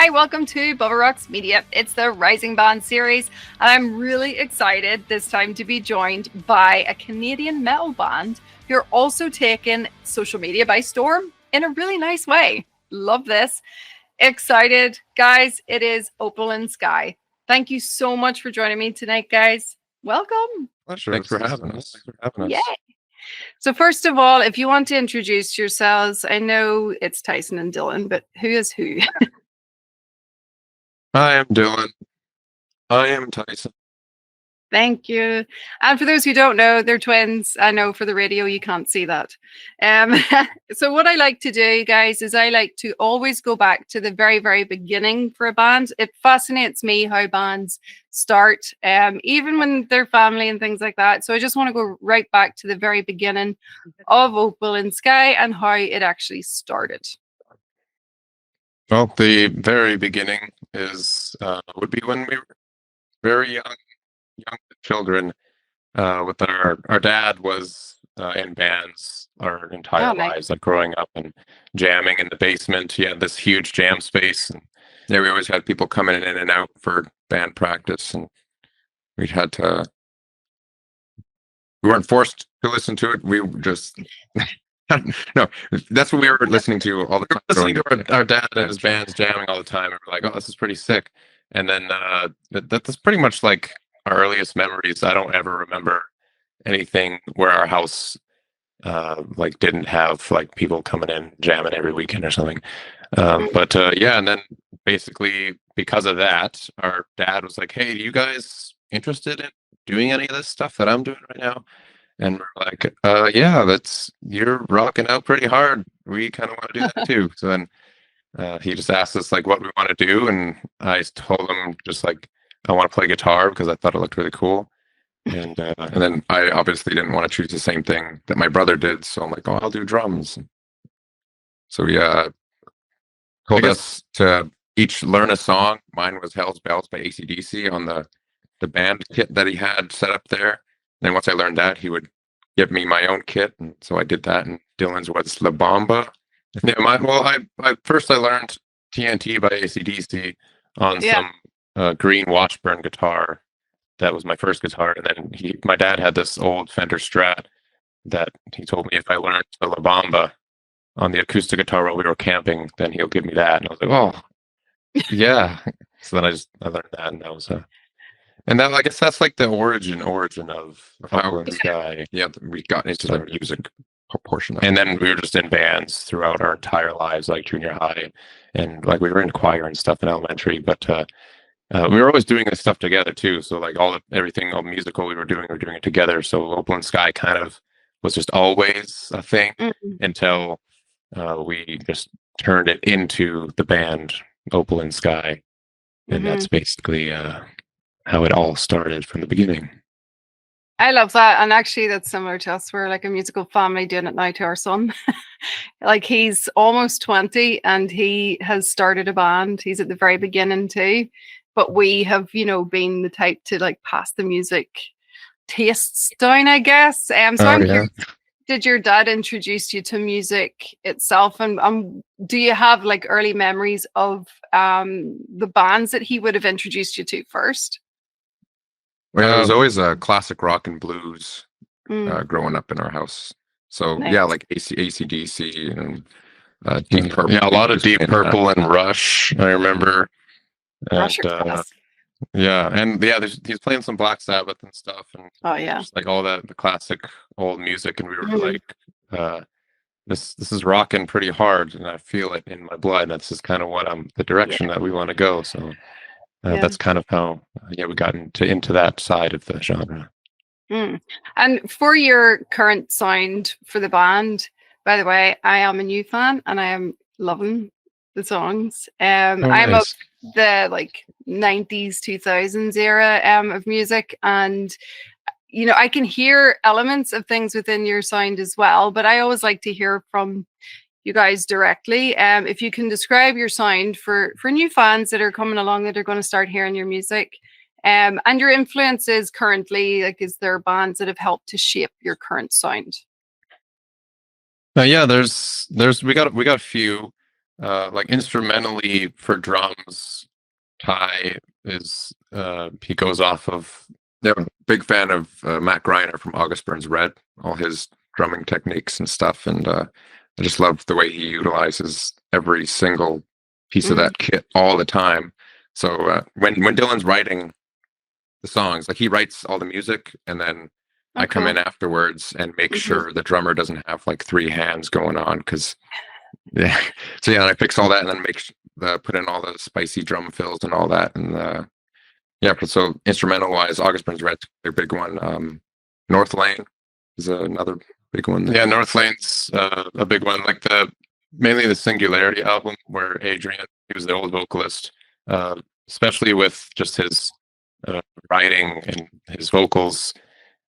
Hi, welcome to Bubba Rocks Media. It's the Rising Band series, and I'm really excited this time to be joined by a Canadian metal band who are also taking social media by storm in a really nice way. Love this. Excited, guys. It is Opal In Sky. Thank you so much for joining me tonight, guys. Welcome. Pleasure. Thanks for having us. Yay. So first of all, if you want to introduce yourselves, I know it's Tyson and Dylon, but who is who? I am Dylon. I am Tyson. Thank you. And for those who don't know, they're twins. I know for the radio, you can't see that. So what I like to do, guys, is I like to always go back to the very, very beginning for a band. It fascinates me how bands start, even when they're family and things like that. So I just want to go right back to the very beginning of Opal In Sky and how it actually started. Well, the very beginning is would be when we were very young children. With our dad was in bands our entire lives, like growing up and jamming in the basement. He had this huge jam space, and there we always had people coming in and out for band practice, and we weren't forced to listen to it. We just no, that's what we were listening to all the time. Listening to our dad and his bands jamming all the time, and we're like, oh, this is pretty sick. And then that's pretty much like our earliest memories. I don't ever remember anything where our house like didn't have like people coming in jamming every weekend or something. But yeah, and then basically because of that, our dad was like, hey, are you guys interested in doing any of this stuff that I'm doing right now? And we're like, yeah, you're rocking out pretty hard. We kind of want to do that too. So then he just asked us like what we want to do, and I told him just like I want to play guitar because I thought it looked really cool. And then I obviously didn't want to choose the same thing that my brother did, so I'm like, oh, I'll do drums. So we told us to each learn a song. Mine was Hell's Bells by AC/DC on the band kit that he had set up there. Then once I learned that, he would give me my own kit, and so I did that. And Dylan's was La Bamba. Yeah, I first learned TNT by AC/DC on some green Washburn guitar. That was my first guitar, and then my dad had this old Fender Strat that he told me if I learned the La Bamba on the acoustic guitar while we were camping, then he'll give me that. And I was like, oh, yeah. So then I learned that, and that was and that, I guess that's like the origin of Opal In Sky. Yeah, we got into the music portion of it. And then we were just in bands throughout our entire lives, like junior high, and like we were in choir and stuff in elementary. But we were always doing this stuff together too. So like everything all musical we were doing it together. So Opal In Sky kind of was just always a thing until we just turned it into the band Opal In Sky, and that's basically how it all started from the beginning. I love that. And actually that's similar to us. We're like a musical family doing it now to our son. Like he's almost 20 and he has started a band. He's at the very beginning too. But we have, been the type to like pass the music tastes down, I guess. So I'm curious, did your dad introduce you to music itself? And do you have like early memories of the bands that he would have introduced you to first? Well, it was always classic rock and blues growing up in our house. So yeah, like AC/DC and Deep Purple. Yeah, a lot of Deep Purple and Rush. I remember. And he's playing some Black Sabbath and stuff, and just like all the classic old music, and we were like, this is rocking pretty hard, and I feel it in my blood. That's just kind of the direction that we want to go. So that's kind of how we got into that side of the genre. And for your current sound for the band, by the way, I am a new fan and I am loving the songs. I'm of the like 90s 2000s era of music, and I can hear elements of things within your sound as well, but I always like to hear from you guys directly. If you can describe your sound for new fans that are coming along that are going to start hearing your music, and your influences currently, like is there bands that have helped to shape your current sound? Yeah, we got a few. like instrumentally for drums, Ty is he goes off of. Yeah, I'm a big fan of Matt Greiner from August Burns Red, all his drumming techniques and stuff, and I just love the way he utilizes every single piece of that kit all the time. So when Dylon's writing the songs, like he writes all the music, and then I come in afterwards and make sure the drummer doesn't have like 3 hands going on, because yeah. So yeah, I fix all that and then put in all the spicy drum fills and all that, and yeah. So instrumental wise, August Burns Red's a big one. North Lane is another big one. Yeah, North Lane's a big one. Like mainly the Singularity album, where Adrian, he was the old vocalist, especially with just his writing and his vocals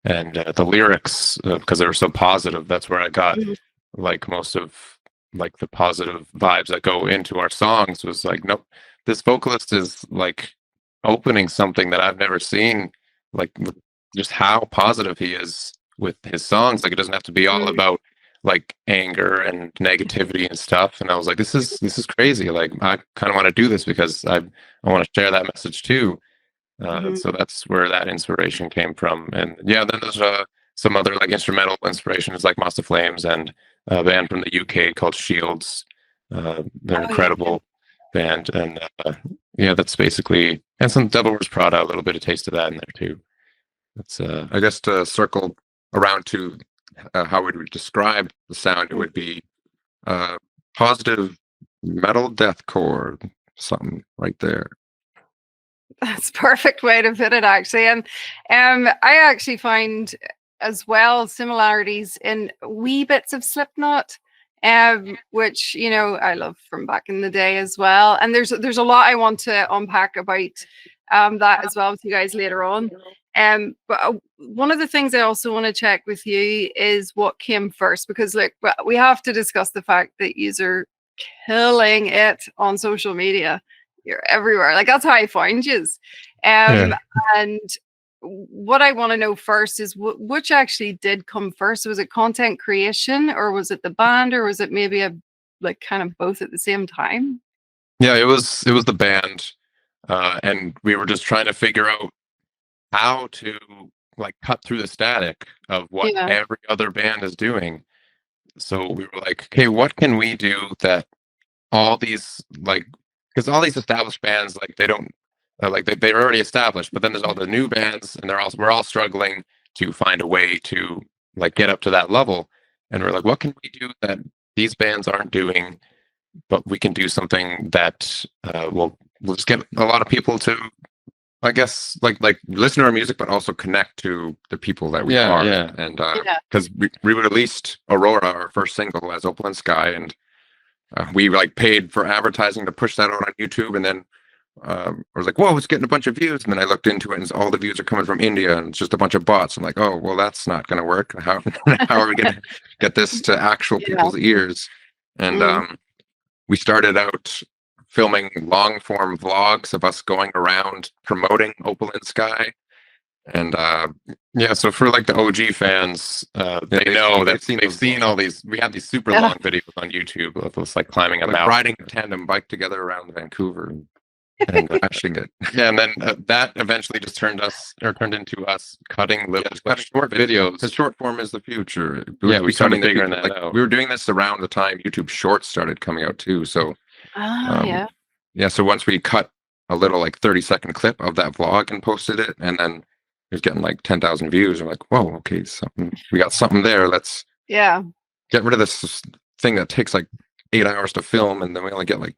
and the lyrics, because they were so positive. That's where I got like most of like the positive vibes that go into our songs. Was like, nope, this vocalist is like opening something that I've never seen, like just how positive he is with his songs. Like it doesn't have to be all about like anger and negativity and stuff. And I was like, this is crazy. Like I kind of want to do this because I want to share that message too. So that's where that inspiration came from. And yeah, then there's some other like instrumental inspirations like Moss to Flames and a band from the UK called Shields. They're incredible band, and yeah, that's basically, and some Devil Wears Prada, a little bit of taste of that in there too. That's I guess to circle around to how we would describe the sound, it would be positive metal deathcore, something right there. That's a perfect way to put it, actually. And I actually find as well similarities in wee bits of Slipknot, which, you know, I love from back in the day as well. And there's a lot I want to unpack about that as well with you guys later on. But one of the things I also want to check with you is what came first, because look, we have to discuss the fact that you are killing it on social media. You're everywhere. Like that's how I find you. And what I want to know first is which actually did come first. Was it content creation, or was it the band, or was it maybe like kind of both at the same time? Yeah, it was the band, and we were just trying to figure out how to like cut through the static of what every other band is doing. So we were like, okay, what can we do that all these, like, because all these established bands, like they don't like they're already established, but then there's all the new bands, and we're all struggling to find a way to like get up to that level. And we're like, what can we do that these bands aren't doing, but we can do something that will just get a lot of people to, I guess, like listen to our music, but also connect to the people that we are. Yeah. And because we released Aurora, our first single, as Opal In Sky, and we like paid for advertising to push that out on YouTube, and then I was like, whoa, it's getting a bunch of views. And then I looked into it, and all the views are coming from India, and it's just a bunch of bots. I'm like, oh, well, that's not going to work. How are we going to get this to actual people's ears? And we started out filming long form vlogs of us going around promoting Opal In Sky. And yeah, so for like the OG fans, they know that they've seen all these. We had these super long videos on YouTube of us like climbing a mountain, riding a tandem bike together around Vancouver, and crashing it. Yeah, and then that eventually just turned into us cutting little short videos. The short form is the future. Yeah, we started figuring that out. We were doing this around the time YouTube Shorts started coming out too. So yeah. So once we cut a little like 30-second clip of that vlog and posted it, and then it was getting like 10,000 views. I'm like, whoa, okay, we got something there. Let's get rid of this thing that takes like 8 hours to film, and then we only get like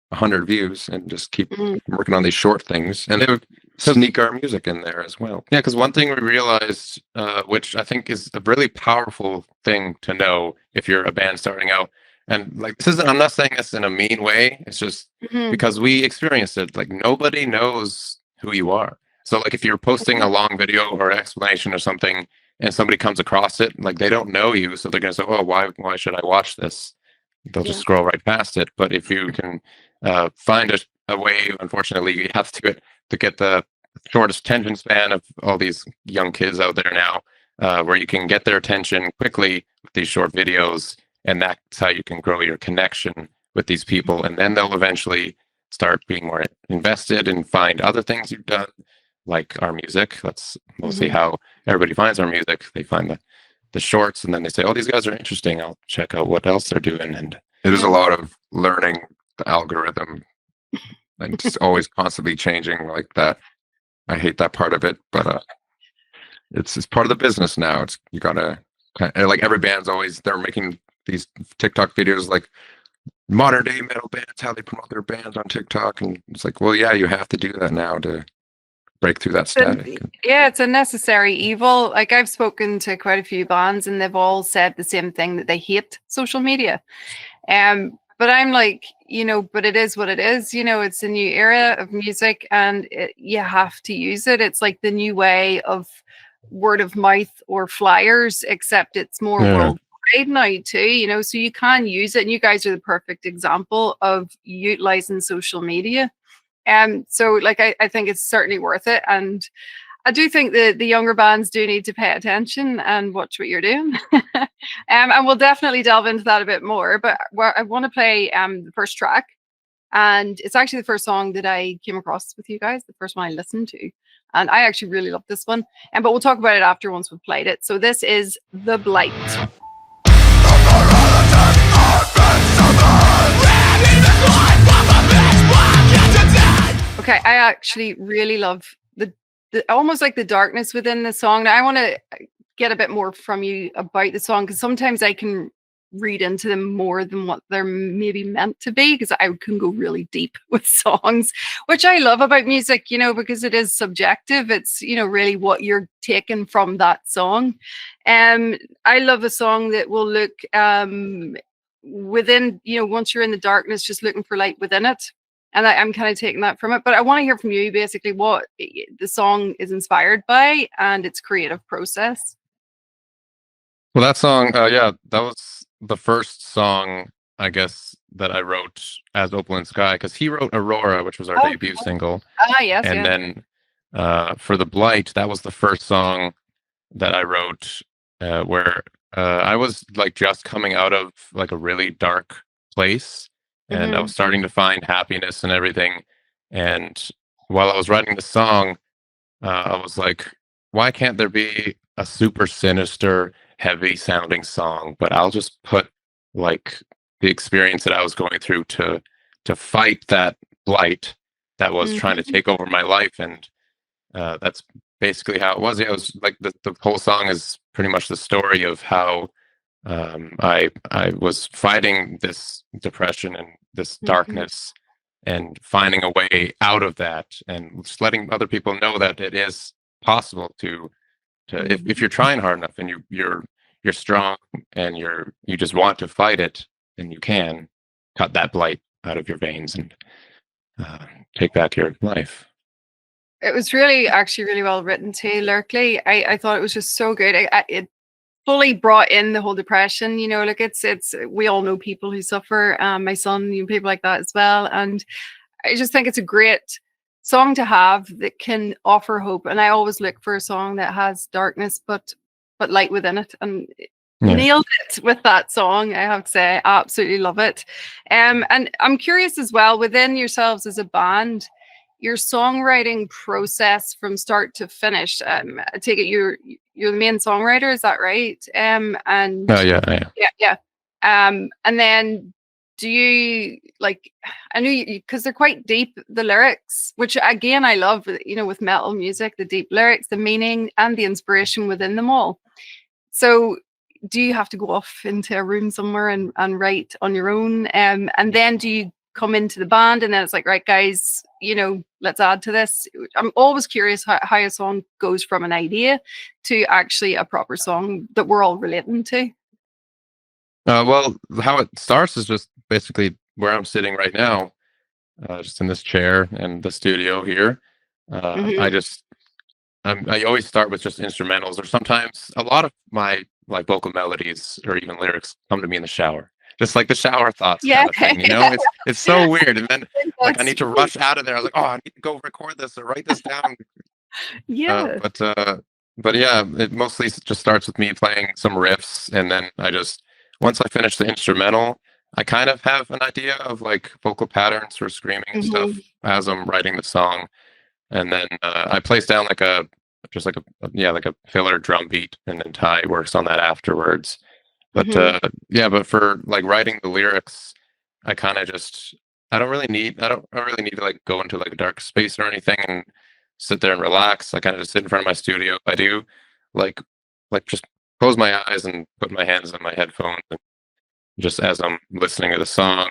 100 views, and just keep working on these short things, and they would sneak our music in there as well. Yeah, because one thing we realized, which I think is a really powerful thing to know if you're a band starting out, and like I'm not saying this in a mean way, it's just because we experienced it. Like nobody knows who you are. So like if you're posting a long video or explanation or something, and somebody comes across it, like they don't know you, so they're gonna say, oh, why should I watch this? They'll just scroll right past it. But if you can find a way, unfortunately, you have to get the shortest attention span of all these young kids out there now, where you can get their attention quickly with these short videos, and that's how you can grow your connection with these people, and then they'll eventually start being more invested and find other things you've done, like our music. That's mostly how everybody finds our music. They find the shorts, and then they say, oh, these guys are interesting, I'll check out what else they're doing. And it is a lot of learning the algorithm, and just always constantly changing like that. I hate that part of it, but it's part of the business now. It's, you gotta, like, every band's always, they're making these TikTok videos like modern day metal bands, how they promote their bands on TikTok, and it's like, well, yeah, you have to do that now to break through that static. Yeah, it's a necessary evil. Like, I've spoken to quite a few bands, and they've all said the same thing, that they hate social media. But I'm like, but it is what it is. It's a new era of music, and you have to use it. It's like the new way of word of mouth or flyers, except it's more worldwide now too. So you can use it, and you guys are the perfect example of utilizing social media. So like I think it's certainly worth it, and I do think the younger bands do need to pay attention and watch what you're doing. And we'll definitely delve into that a bit more. But I want to play the first track, and it's actually the first song that I came across with you guys, the first one I listened to, and I actually really love this one. But we'll talk about it after, once we've played it. So this is The Blight. Okay, I actually really love the almost like the darkness within the song. Now, I want to get a bit more from you about the song, because sometimes I can read into them more than what they're maybe meant to be, because I can go really deep with songs, which I love about music, because it is subjective. It's, really what you're taking from that song. I love a song that will look within, once you're in the darkness, just looking for light within it. And I'm kind of taking that from it. But I want to hear from you, basically, what the song is inspired by and its creative process. Well, that song, that was the first song, I guess, that I wrote as Opal In Sky, because he wrote Aurora, which was our debut single. Yes. And then for The Blight, that was the first song that I wrote where I was like just coming out of like a really dark place. And I was starting to find happiness and everything. And while I was writing the song, I was like, why can't there be a super sinister, heavy sounding song? But I'll just put like the experience that I was going through to fight that blight that was trying to take over my life. And that's basically how it was. Yeah, it was like the whole song is pretty much the story of how I was fighting this depression and this darkness, and finding a way out of that, and just letting other people know that it is possible to if you're trying hard enough and you're strong and you just want to fight it, then you can cut that blight out of your veins and take back your life. It was actually really well written too, lyrically. I thought it was just so good. It fully brought in the whole depression, like it's we all know people who suffer, my son, people like that as well. And I just think it's a great song to have that can offer hope. And I always look for a song that has darkness but light within it, and nailed it with that song, I have to say. I absolutely love it. And I'm curious as well, within yourselves as a band, your songwriting process from start to finish. I take it you're the main songwriter, is that right? And yeah. And then do you, like, I know because they're quite deep, the lyrics, which again I love, with metal music, the deep lyrics, the meaning and the inspiration within them all. So do you have to go off into a room somewhere and write on your own? And then do you come into the band and then it's like, right guys, let's add to this? I'm always curious how a song goes from an idea to actually a proper song that we're all relating to. Well, how it starts is just basically where I'm sitting right now, just in this chair in the studio here. I always start with just instrumentals, or sometimes a lot of my like vocal melodies or even lyrics come to me in the shower. Just like the shower thoughts kind of thing, it's so weird. And then like I need to rush out of there. I was like, oh, I need to go record this or write this down. But yeah, it mostly just starts with me playing some riffs, and then once I finish the instrumental, I kind of have an idea of like vocal patterns for screaming stuff as I'm writing the song, and then I place down like a just like like a filler drum beat, and then Ty works on that afterwards. But yeah, but for like writing the lyrics, I kind of just I don't really need to like go into like a dark space or anything and sit there and relax. I kind of just sit in front of my studio. I do like just close my eyes and put my hands on my headphones, and just as I'm listening to the song,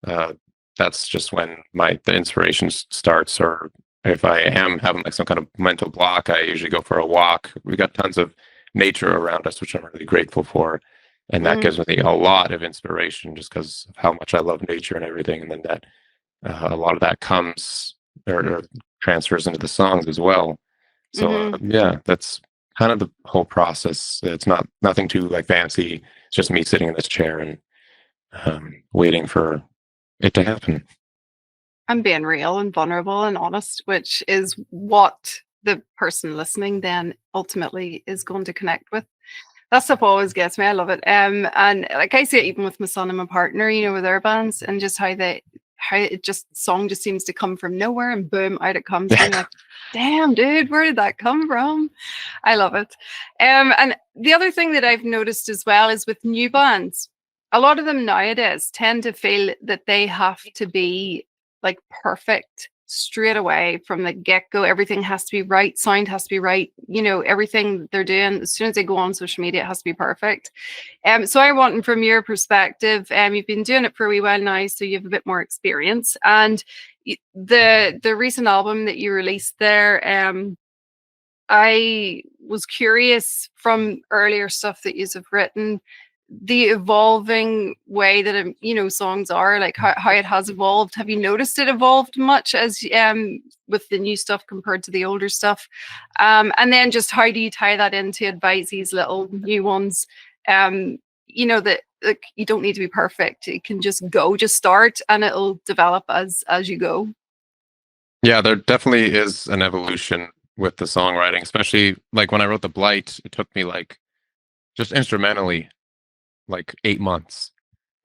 uh, that's just when the inspiration starts. Or if I am having like some kind of mental block, I usually go for a walk. We got tons of nature around us, which I'm really grateful for, and that gives me a lot of inspiration just because of how much I love nature and everything. And then that a lot of that comes or transfers into the songs as well. So yeah, that's kind of the whole process. It's nothing too like fancy. It's just me sitting in this chair and waiting for it to happen. I'm being real and vulnerable and honest, which is what the person listening then ultimately is going to connect with. That stuff always gets me. I love it. And like I see it even with my son and my partner, you know, with their bands, and just how it just song just seems to come from nowhere and boom, out it comes. And you're like, damn, dude, where did that come from? I love it. And the other thing that I've noticed as well is with new bands, a lot of them nowadays tend to feel that they have to be like perfect straight away from the get-go. Everything has to be right, sound has to be right, you know, everything they're doing as soon as they go on social media, it has to be perfect. So I want, from your perspective, you've been doing it for a wee while now, so you have a bit more experience, and the recent album that you released there, I was curious from earlier stuff that you've written, the evolving way that you know, songs are, like how it has evolved. Have you noticed it evolved much as with the new stuff compared to the older stuff? And then just how do you tie that into advise these little new ones, you know, that like you don't need to be perfect, it can just start and it'll develop as you go? Yeah, there definitely is an evolution with the songwriting, especially like when I wrote The Blight, it took me like just instrumentally like 8 months,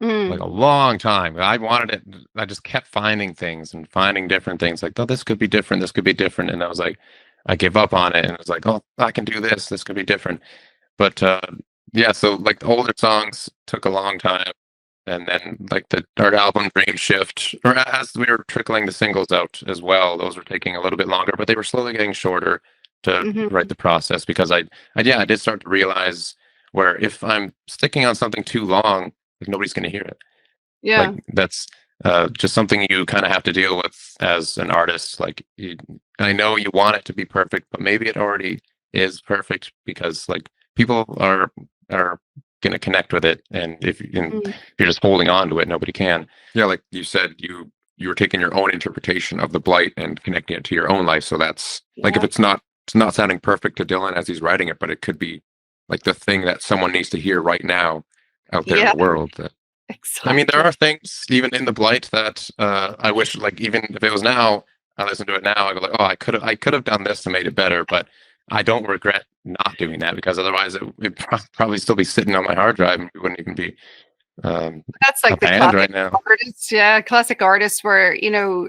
like a long time. I wanted it. I just kept finding things and finding different things. Like, oh, this could be different. This could be different. And I was like, I give up on it. And it was like, oh, I can do this. This could be different. But yeah, so like the older songs took a long time. And then like our album Dream Shift, or as we were trickling the singles out as well, those were taking a little bit longer, but they were slowly getting shorter to write the process, because I did start to realize where if I'm sticking on something too long, like nobody's going to hear it. Yeah. Like that's just something you kind of have to deal with as an artist. Like I know you want it to be perfect, but maybe it already is perfect, because like people are going to connect with it, and if you're just holding on to it, nobody can. Yeah, like you said, you were taking your own interpretation of The Blight and connecting it to your own life. So that's like, if it's not sounding perfect to Dylan as he's writing it, but it could be like the thing that someone needs to hear right now out there in the world. Exactly. I mean, there are things even in The Blight that I wish, like, even if it was now, I listen to it now, I go like, oh, I could have done this to make it better, but I don't regret not doing that, because otherwise it probably still be sitting on my hard drive and it wouldn't even be that's like a the band right now. Artists, yeah, classic artists, where you know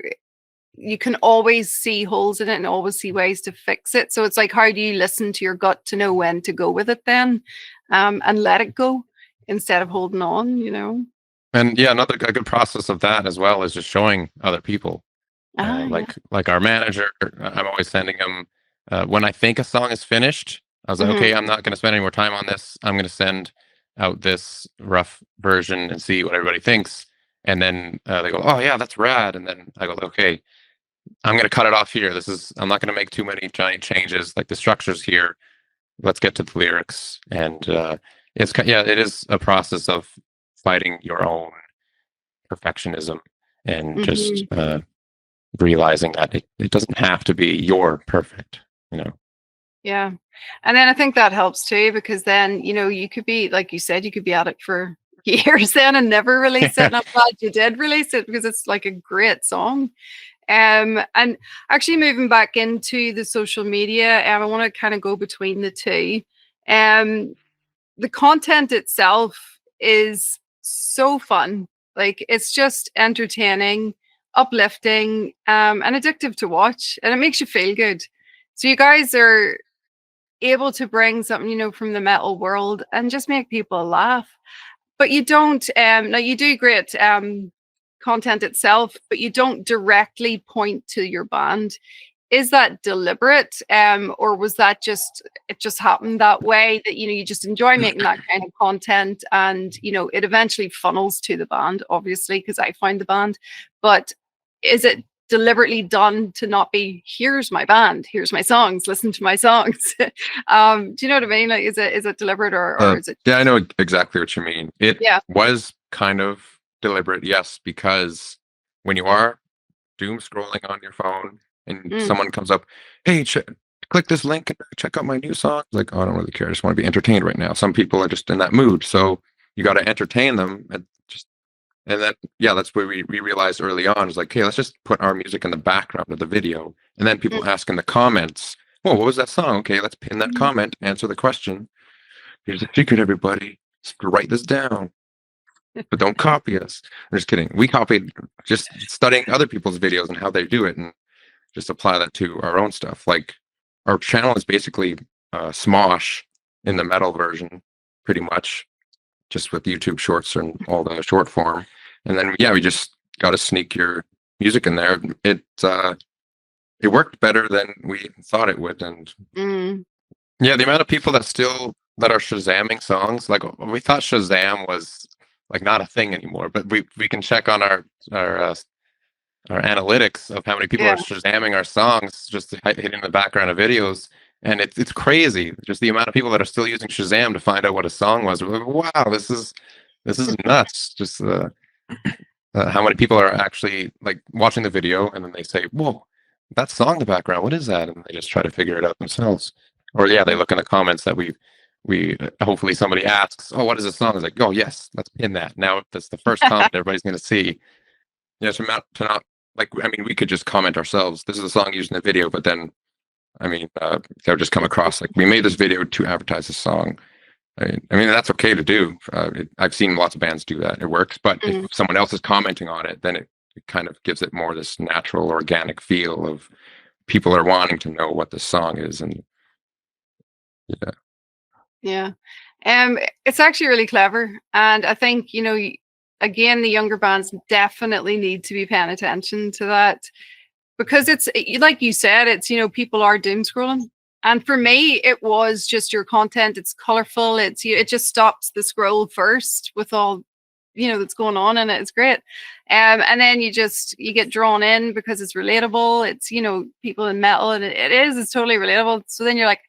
you can always see holes in it and always see ways to fix it. So it's like, how do you listen to your gut to know when to go with it then, and let it go instead of holding on, you know? And yeah, a good process of that as well is just showing other people. Like our manager, I'm always sending him when I think a song is finished. I was like, okay, I'm not going to spend any more time on this. I'm going to send out this rough version and see what everybody thinks. And then they go, oh yeah, that's rad. And then I go, okay, I'm going to cut it off here. I'm not going to make too many giant changes. Like the structure's here. Let's get to the lyrics. And it is a process of fighting your own perfectionism and just realizing that it doesn't have to be your perfect, you know. Yeah. And then I think that helps too, because then, you know, you could be, like you said, you could be at it for years then and never release it. And I'm glad you did release it, because it's like a great song. And actually moving back into the social media, I want to kind of go between the two. The content itself is so fun. Like, it's just entertaining, uplifting, and addictive to watch, and it makes you feel good. So you guys are able to bring something, you know, from the metal world and just make people laugh. But you don't, now you do great content itself, but you don't directly point to your band. Is that deliberate, or was that just, it just happened that way, that, you know, you just enjoy making that kind of content, and, you know, it eventually funnels to the band, obviously, because I find the band. But is it deliberately done to not be, here's my band, here's my songs, listen to my songs? Do you know what I mean? Like, is it deliberate, or is it? Yeah, I know exactly what you mean. It Yeah. was kind of deliberate, yes, because when you are doom scrolling on your phone and someone comes up, hey, click this link and check out my new song. Like, oh, I don't really care. I just want to be entertained right now. Some people are just in that mood. So you got to entertain them. And then, yeah, that's where we realized early on, is like, hey, let's just put our music in the background of the video. And then people ask in the comments, well, what was that song? Okay, let's pin that comment, answer the question. Here's a secret, everybody. Just write this down. But don't copy us. I'm just kidding. We copied just studying other people's videos and how they do it, and just apply that to our own stuff. Like, our channel is basically Smosh in the metal version, pretty much, just with YouTube shorts and all the short form. And then, yeah, we just got to sneak your music in there. It worked better than we thought it would. And yeah, the amount of people that are Shazamming songs, like, we thought Shazam was like not a thing anymore, but we can check on our analytics of how many people are Shazamming our songs, just hitting the background of videos. And it's crazy, just the amount of people that are still using Shazam to find out what a song was. We're like, wow, this is nuts. Just how many people are actually like watching the video, and then they say, whoa, that song in the background, what is that? And they just try to figure it out themselves. Or yeah, they look in the comments that we hopefully somebody asks, oh, what is this song? It's like, oh yes, let's pin that. Now that's the first comment everybody's going to see. Yeah, to not, like, I mean, we could just comment ourselves, this is a song used in the video, but then, I mean, that would just come across like, we made this video to advertise this song. I mean, that's okay to do. I've seen lots of bands do that. It works. But if someone else is commenting on it, then it kind of gives it more this natural, organic feel of people are wanting to know what the song is. And yeah. It's actually really clever. And I think, you know, again, the younger bands definitely need to be paying attention to that, because it's like you said, it's, you know, people are doom scrolling. And for me, it was just your content. It's colorful. It just stops the scroll first with all, you know, that's going on in it. It's great. And then you get drawn in because it's relatable. It's, you know, people in metal, and it's totally relatable. So then you're like,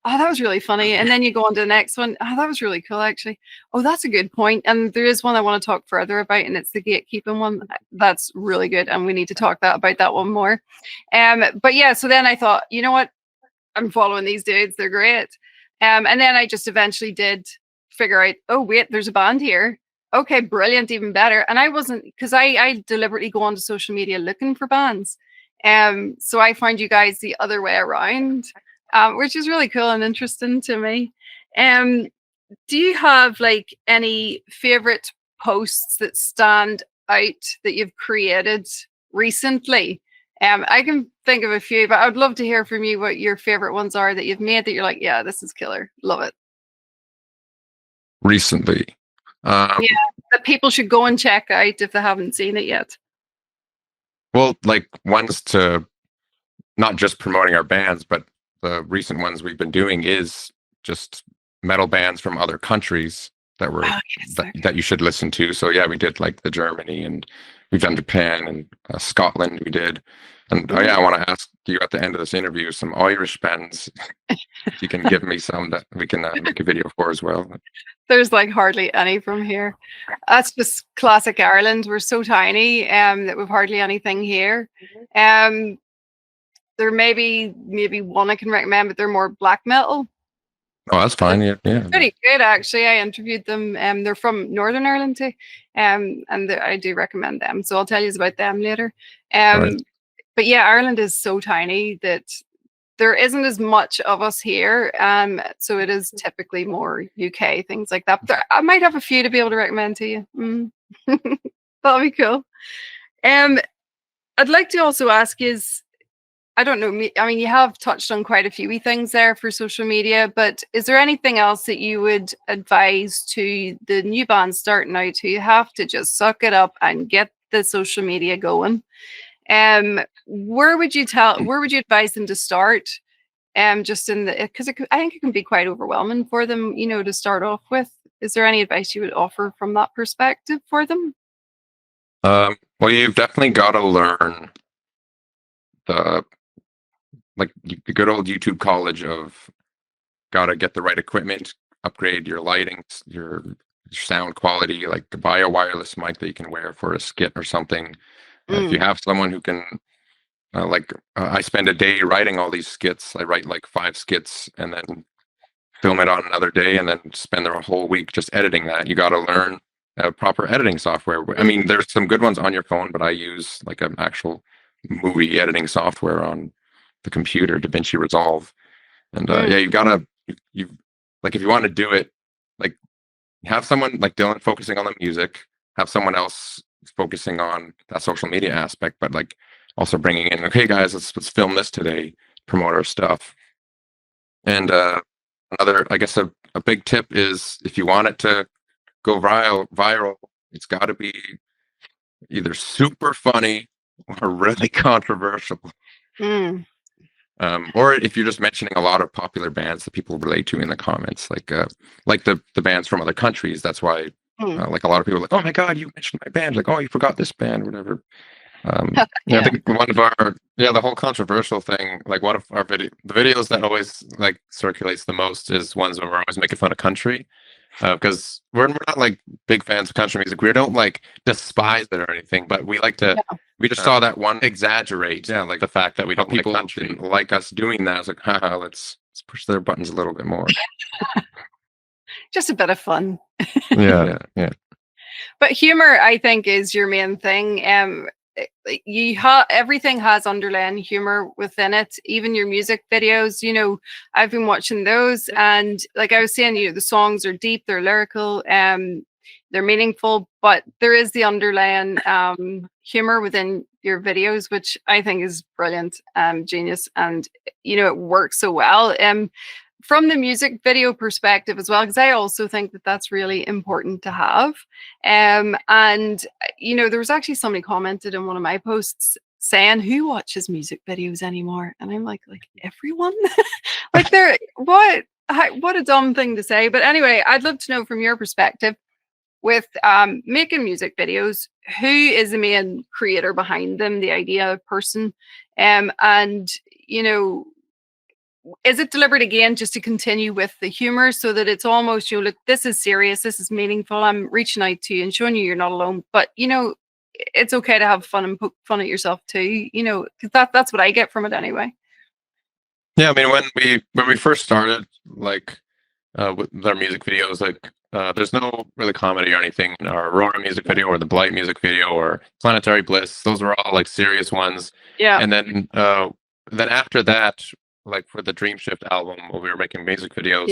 oh, that was really funny. And then you go on to the next one. Oh, that was really cool, actually. Oh, that's a good point. And there is one I want to talk further about, and it's the gatekeeping one. That's really good. And we need to talk about that one more. But yeah, so then I thought, you know what? I'm following these dudes. They're great. And then I just eventually did figure out, oh, wait, there's a band here. Okay, brilliant, even better. And I wasn't, because I deliberately go onto social media looking for bands. So I find you guys the other way around, which is really cool and interesting to me. Do you have like any favorite posts that stand out that you've created recently? I can think of a few, but I'd love to hear from you what your favorite ones are that you've made that you're like, yeah, this is killer. Love it. Recently. Yeah, that people should go and check out if they haven't seen it yet. Well, like, ones to not just promoting our bands, but the recent ones we've been doing is just metal bands from other countries that were that you should listen to. So yeah, we did like the Germany, and we've done Japan and Scotland. We did, and oh yeah, I want to ask you at the end of this interview some Irish bands. If you can give me some that we can make a video for as well. There's like hardly any from here. That's just classic Ireland. We're so tiny that we've hardly anything here. There may be maybe one I can recommend, but they're more black metal. Oh, that's fine. Yeah. Pretty good, actually. I interviewed them. They're from Northern Ireland too, and I do recommend them. So I'll tell you about them later. Right. But yeah, Ireland is so tiny that there isn't as much of us here. So it is typically more UK things like that. But I might have a few to be able to recommend to you. That'll be cool. I'd like to also ask is, I don't know, I mean, you have touched on quite a few wee things there for social media, but is there anything else that you would advise to the new band starting out who have to just suck it up and get the social media going? Where would you advise them to start? Just in the, because I think it can be quite overwhelming for them, you know, to start off with. Is there any advice you would offer from that perspective for them? Well, you've definitely got to learn the good old YouTube college of got to get the right equipment, upgrade your lighting, your sound quality, like buy a wireless mic that you can wear for a skit or something. If you have someone who can, I spend a day writing all these skits. I write like 5 skits and then film it on another day and then spend the whole week just editing that. You got to learn proper editing software. I mean, there's some good ones on your phone, but I use like an actual movie editing software on the computer, DaVinci Resolve. And yeah, you gotta, like, if you want to do it, like, have someone like Dylon focusing on the music, have someone else focusing on that social media aspect, but like also bringing in, okay, guys, let's film this today, promote our stuff. And another, I guess, a big tip is if you want it to go viral, it's got to be either super funny or really controversial. Or if you're just mentioning a lot of popular bands that people relate to in the comments, like the bands from other countries. That's why like a lot of people are like, oh my God, you mentioned my band. Like, oh, you forgot this band, whatever. I think one of our, the whole controversial thing, like one of our the videos that always like circulates the most is ones where we're always making fun of country. Because we're not like big fans of country music. We don't like despise it or anything, but we like to. We just saw that one exaggerate, like the fact that we don't people didn't like us doing that. I was like, haha, let's push their buttons a little bit more. Just a bit of fun. Yeah. But humor, I think, is your main thing. Everything has underlying humor within it, even your music videos. You know, I've been watching those, and like I was saying, the songs are deep, they're lyrical, they're meaningful, but there is the underlying humor within your videos, which I think is brilliant, genius, and it works so well. From the music video perspective as well, because I also think that that's really important to have. And there was actually somebody commented in one of my posts saying, who watches music videos anymore? And I'm like everyone. Like, what a dumb thing to say. But anyway, I'd love to know from your perspective with making music videos, who is the main creator behind them, the idea person, and is it deliberate again just to continue with the humor so that it's almost, look, this is serious, this is meaningful, I'm reaching out to you and showing you're not alone, but it's okay to have fun and poke fun at yourself too, because that's what I get from it anyway. Yeah, I mean, when we first started, like with our music videos, like there's no really comedy or anything in our Aurora music video or the Blight music video or Planetary Bliss. Those were all like serious ones. Yeah. And then after that, like for the Dream Shift album, when we were making music videos,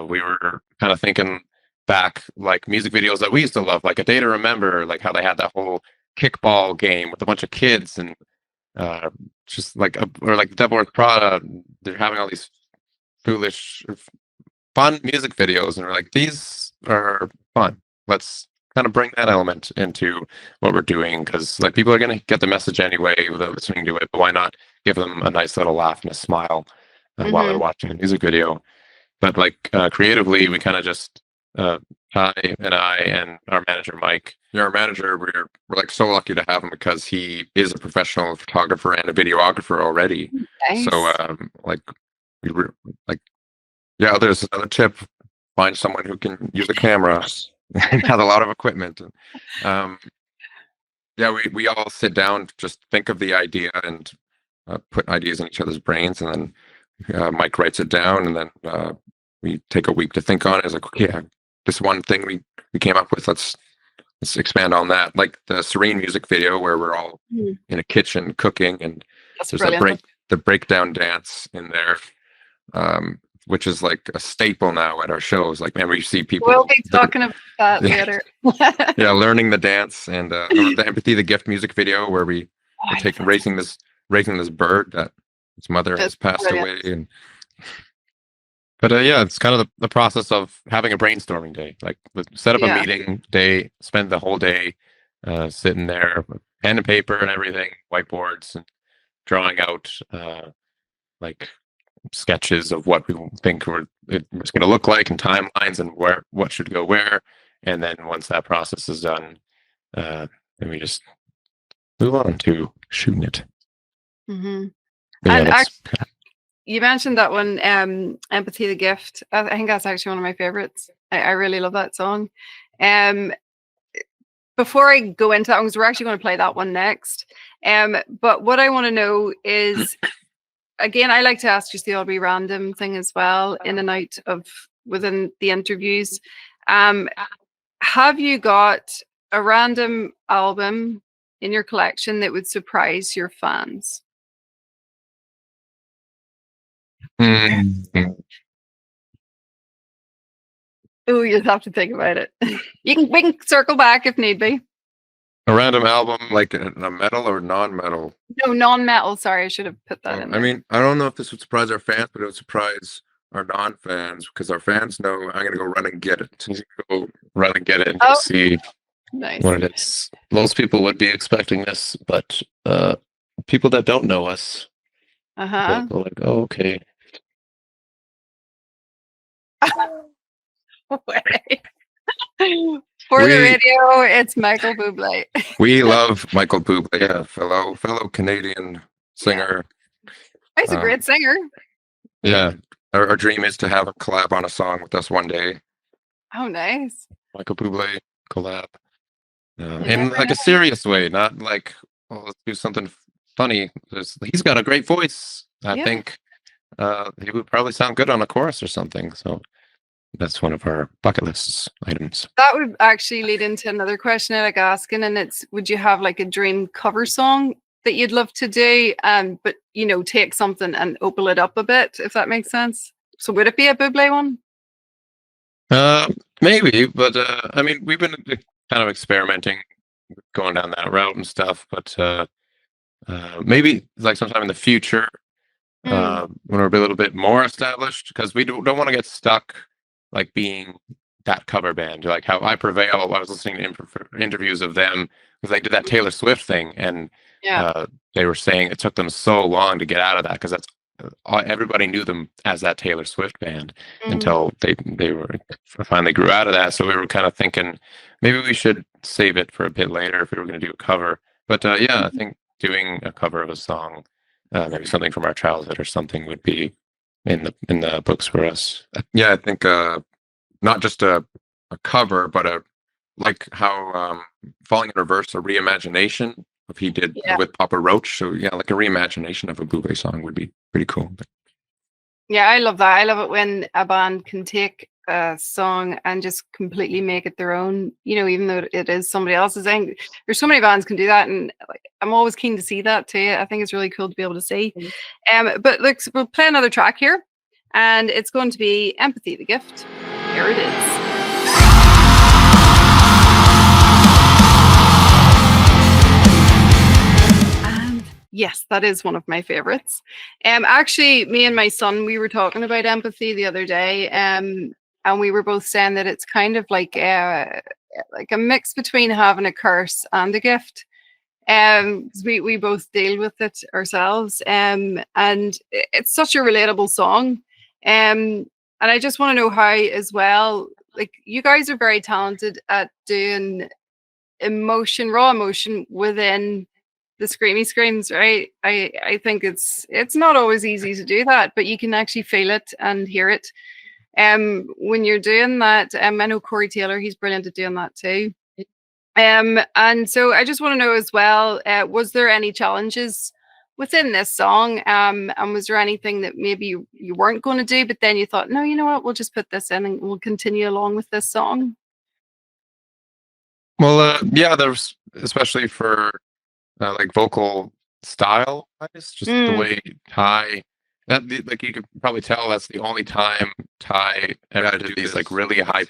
we were kind of thinking back, like music videos that we used to love, like A Day to Remember, like how they had that whole kickball game with a bunch of kids, and just like or like Devil Wears Prada. They're having all these foolish, fun music videos, and we're like, these are fun. Let's kind of bring that element into what we're doing, because like people are going to get the message anyway without listening to it, but why not give them a nice little laugh and a smile while they're watching a music video? But like creatively, we kind of just Ty and I and our manager Mike. Our manager, we're like so lucky to have him because he is a professional photographer and a videographer already. Nice. So there's another tip: find someone who can use a camera and has a lot of equipment. We all sit down, just think of the idea and put ideas in each other's brains, and then Mike writes it down, and then we take a week to think on it. It's like, okay, this one thing we came up with, let's expand on that. Like the Serene music video where we're all in a kitchen cooking, and that's there's brilliant. the breakdown dance in there. which is like a staple now at our shows. Like, man, we see people. We'll be talking about that later. Yeah, learning the dance and the Empathy the Gift music video where we were raising this bird that its mother has passed away. And but yeah, it's kind of the process of having a brainstorming day. Like, set up a meeting day, spend the whole day sitting there, with pen and paper and everything, whiteboards, and drawing out like sketches of what we think it's going to look like, and timelines, and what should go where. And then once that process is done, then we just move on to shooting it. Mm-hmm. And actually, you mentioned that one, Empathy the Gift. I think that's actually one of my favorites. I really love that song. Before I go into that one, because we're actually going to play that one next. But what I want to know is, again, I like to ask just the odd wee random thing as well, in and out of within the interviews. Have you got a random album in your collection that would surprise your fans? Mm-hmm. Oh, you have to think about it. We can circle back if need be. A random album, like a metal or non-metal? No, non-metal. Sorry, I should have put that in there. I mean, I don't know if this would surprise our fans, but it would surprise our non-fans, because our fans know I'm going to go run and get it. Go run and get it and see what it is. Most people would be expecting this, but people that don't know us, they'll go like, "Oh, okay." For the radio, it's Michael Bublé. We love Michael Bublé, yeah, fellow Canadian singer. He's a great singer. Yeah, our dream is to have a collab on a song with us one day. Oh, nice. Michael Bublé collab, in like a serious way, not like, oh, let's do something funny. He's got a great voice. I think he would probably sound good on a chorus or something. So that's one of our bucket list items. That would actually lead into another question I like asking, and it's, would you have like a dream cover song that you'd love to do, but take something and opal it up a bit, if that makes sense? So would it be a Bublé one? Maybe, but I mean, we've been kind of experimenting, going down that route and stuff, but maybe like sometime in the future, when we're a little bit more established, because we don't want to get stuck like being that cover band. Like how I Prevail, I was listening to interviews of them because they did that Taylor Swift thing, and they were saying it took them so long to get out of that, because that's everybody knew them as that Taylor Swift band until they were finally grew out of that. So we were kind of thinking maybe we should save it for a bit later if we were going to do a cover. But I think doing a cover of a song, maybe something from our childhood or something, would be in the books for us. Yeah, I think not just a cover, but like how Falling in Reverse, a reimagination of he did with Papa Roach. So yeah, like a reimagination of a Bublé song would be pretty cool. Yeah, I love that. I love it when a band can take a song and just completely make it their own, even though it is somebody else's. There's so many bands can do that, and I'm always keen to see that too. I think it's really cool to be able to see. But look, we'll play another track here, and it's going to be Empathy the Gift. Here it is. Yes, that is one of my favorites. Actually, me and my son, we were talking about empathy the other day, and we were both saying that it's kind of like a mix between having a curse and a gift. We both deal with it ourselves, and it's such a relatable song. And I just want to know how, as well, like, you guys are very talented at doing raw emotion within the screamy screams, right? I think it's not always easy to do that, but you can actually feel it and hear it when you're doing that. I know Corey Taylor, he's brilliant at doing that too. And so I just want to know as well, was there any challenges within this song, and was there anything that maybe you weren't going to do, but then you thought, no, you know what, we'll just put this in and we'll continue along with this song? Well, yeah, there's, especially for like vocal style wise, just the way Ty like you could probably tell that's the only time Ty ever did these like really high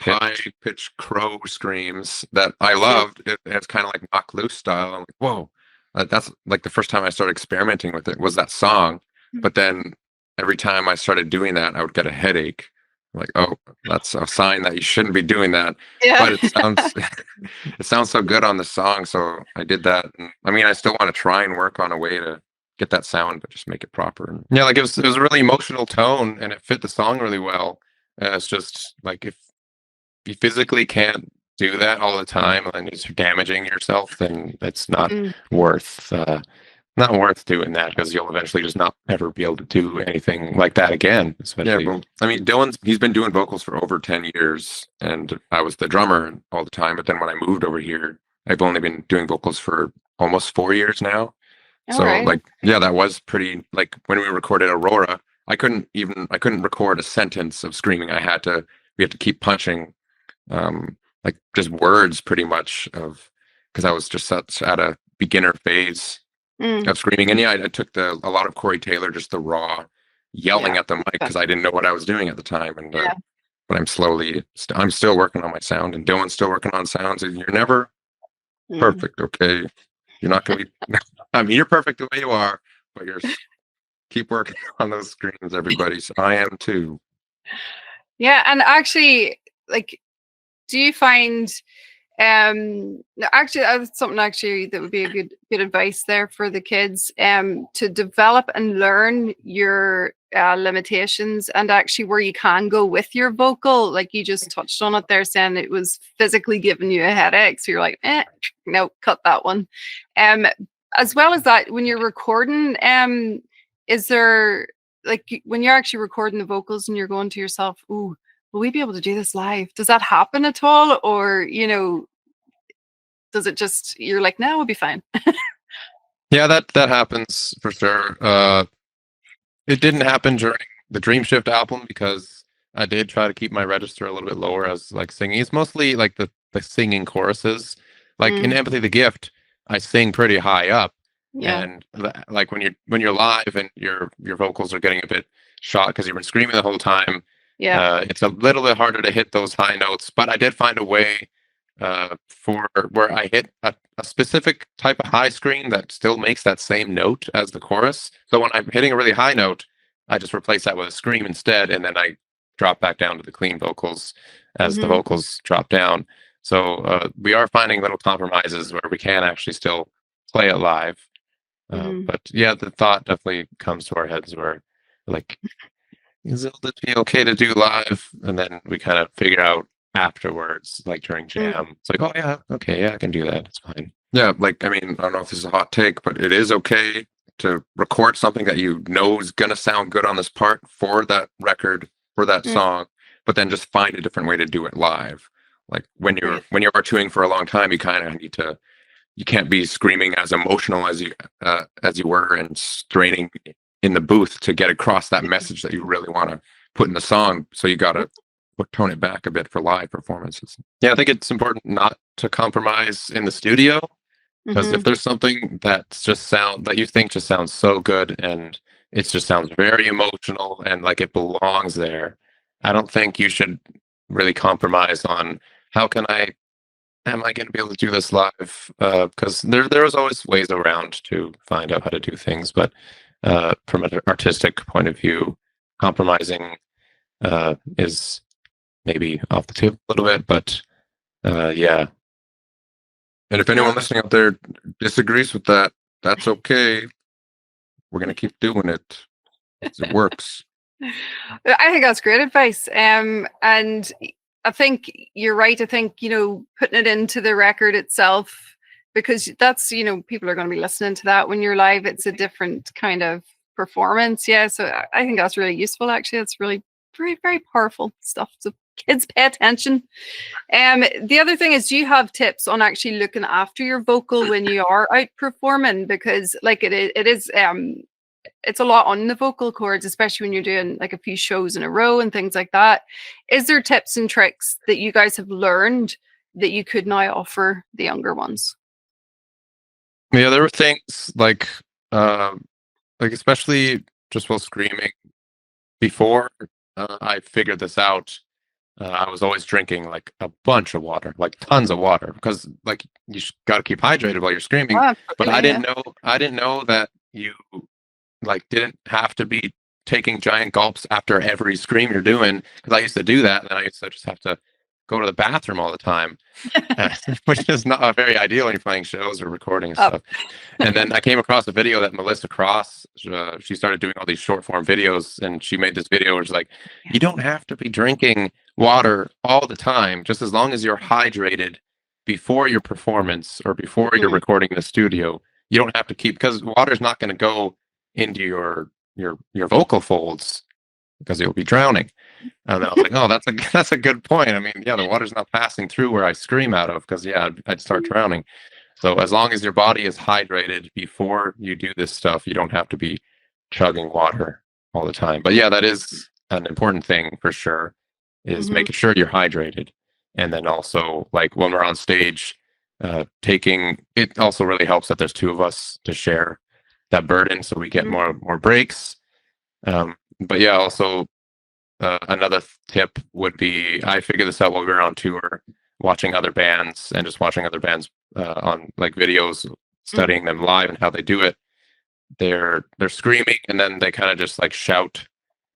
pitch crow screams that I loved. It's kind of like knock loose style. I'm like, whoa, that's like the first time I started experimenting with it was that song. But then every time I started doing that, I would get a headache. Like, oh, that's a sign that you shouldn't be doing that. Yeah. But it sounds so good on the song, so I did that. And, I mean, I still want to try and work on a way to get that sound, but just make it proper. And, yeah, like it was a really emotional tone, and it fit the song really well. It's just like if you physically can't do that all the time, and you're damaging yourself, then it's not worth. Not worth doing that because you'll eventually just not ever be able to do anything like that again. Especially, yeah, well, I mean, he's been doing vocals for over 10 years, and I was the drummer all the time. But then when I moved over here, I've only been doing vocals for almost 4 years now. So like, yeah, that was pretty, like when we recorded Aurora, I couldn't record a sentence of screaming. We had to keep punching, like just words pretty much because I was just such at a beginner phase of screaming. And yeah, I took a lot of Corey Taylor, just the raw yelling at the mic because I didn't know what I was doing at the time. And but I'm still working on my sound, and Dylan's still working on sounds. And you're never perfect, okay? You're not gonna be. I mean, you're perfect the way you are, but keep working on those screams, everybody. So I am too. Yeah, and actually, like, do you find? Actually, that's something actually that would be a good advice there for the kids. To develop and learn your limitations, and actually where you can go with your vocal. Like you just touched on it there, saying it was physically giving you a headache, so you're like, no, cut that one. As well as that, when you're recording, is there like when you're actually recording the vocals and you're going to yourself, ooh, will we be able to do this live? Does that happen at all? Or, does it just, you're like, no, we'll be fine. Yeah, that happens for sure. It didn't happen during the Dream Shift album because I did try to keep my register a little bit lower as like singing. It's mostly like the singing choruses. Like in Empathy the Gift, I sing pretty high up. Yeah. And like when you're live and your vocals are getting a bit shot because you've been screaming the whole time. Yeah, it's a little bit harder to hit those high notes, but I did find a way for where I hit a specific type of high screen that still makes that same note as the chorus. So when I'm hitting a really high note, I just replace that with a scream instead, and then I drop back down to the clean vocals as the vocals drop down. So we are finding little compromises where we can actually still play it live. But yeah, the thought definitely comes to our heads where like, is it be okay to do live? And then we kind of figure out afterwards, like during jam. It's like, oh yeah, okay, yeah, I can do that. It's fine. Yeah, like I mean, I don't know if this is a hot take, but it is okay to record something that you know is gonna sound good on this part for that record, for that song, but then just find a different way to do it live. Like when you're touring for a long time, you kind of need to. You can't be screaming as emotional as you were and straining in the booth to get across that message that you really want to put in the song. So you got to tone it back a bit for live performances. Yeah, I think it's important not to compromise in the studio because if there's something that you think just sounds so good and it just sounds very emotional and like it belongs there, I don't think you should really compromise on am I going to be able to do this live? Because there's always ways around to find out how to do things, but from an artistic point of view, compromising is maybe off the table a little bit, but yeah. And if anyone listening out there disagrees with that, that's okay. We're going to keep doing it. It works. I think that's great advice. And I think you're right. I think, putting it into the record itself, because that's, people are going to be listening to that when you're live. It's a different kind of performance. Yeah. So I think that's really useful. Actually, it's really very, very powerful stuff. So kids, pay attention. The other thing is, do you have tips on actually looking after your vocal when you are out performing? Because like it is, it's a lot on the vocal cords, especially when you're doing like a few shows in a row and things like that. Is there tips and tricks that you guys have learned that you could now offer the younger ones? Yeah, there were things like especially just while screaming. Before I figured this out, I was always drinking like a bunch of water, like tons of water, because like you got to keep hydrated while you're screaming. But I didn't know that you like didn't have to be taking giant gulps after every scream you're doing, because I used to do that, and I used to just have to go to the bathroom all the time, which is not very ideal when you're playing shows or recording and stuff. And then I came across a video that Melissa Cross, she started doing all these short form videos, and she made this video where it's like, you don't have to be drinking water all the time, just as long as you're hydrated before your performance or before you're recording in the studio. You don't have to keep, because water's not going to go into your vocal folds because you'll be drowning. And then I was like, oh, that's a good point. I mean, yeah, the water's not passing through where I scream out of, because I'd start drowning. So as long as your body is hydrated before you do this stuff, you don't have to be chugging water all the time. But yeah, that is an important thing for sure, is making sure you're hydrated. And then also, like when we're on stage, it also really helps that there's two of us to share that burden, so we get more breaks. But yeah, also another tip would be, I figured this out while we were on tour, watching other bands and just watching other bands on like videos, studying them live and how they do it. They're screaming, and then they kind of just like shout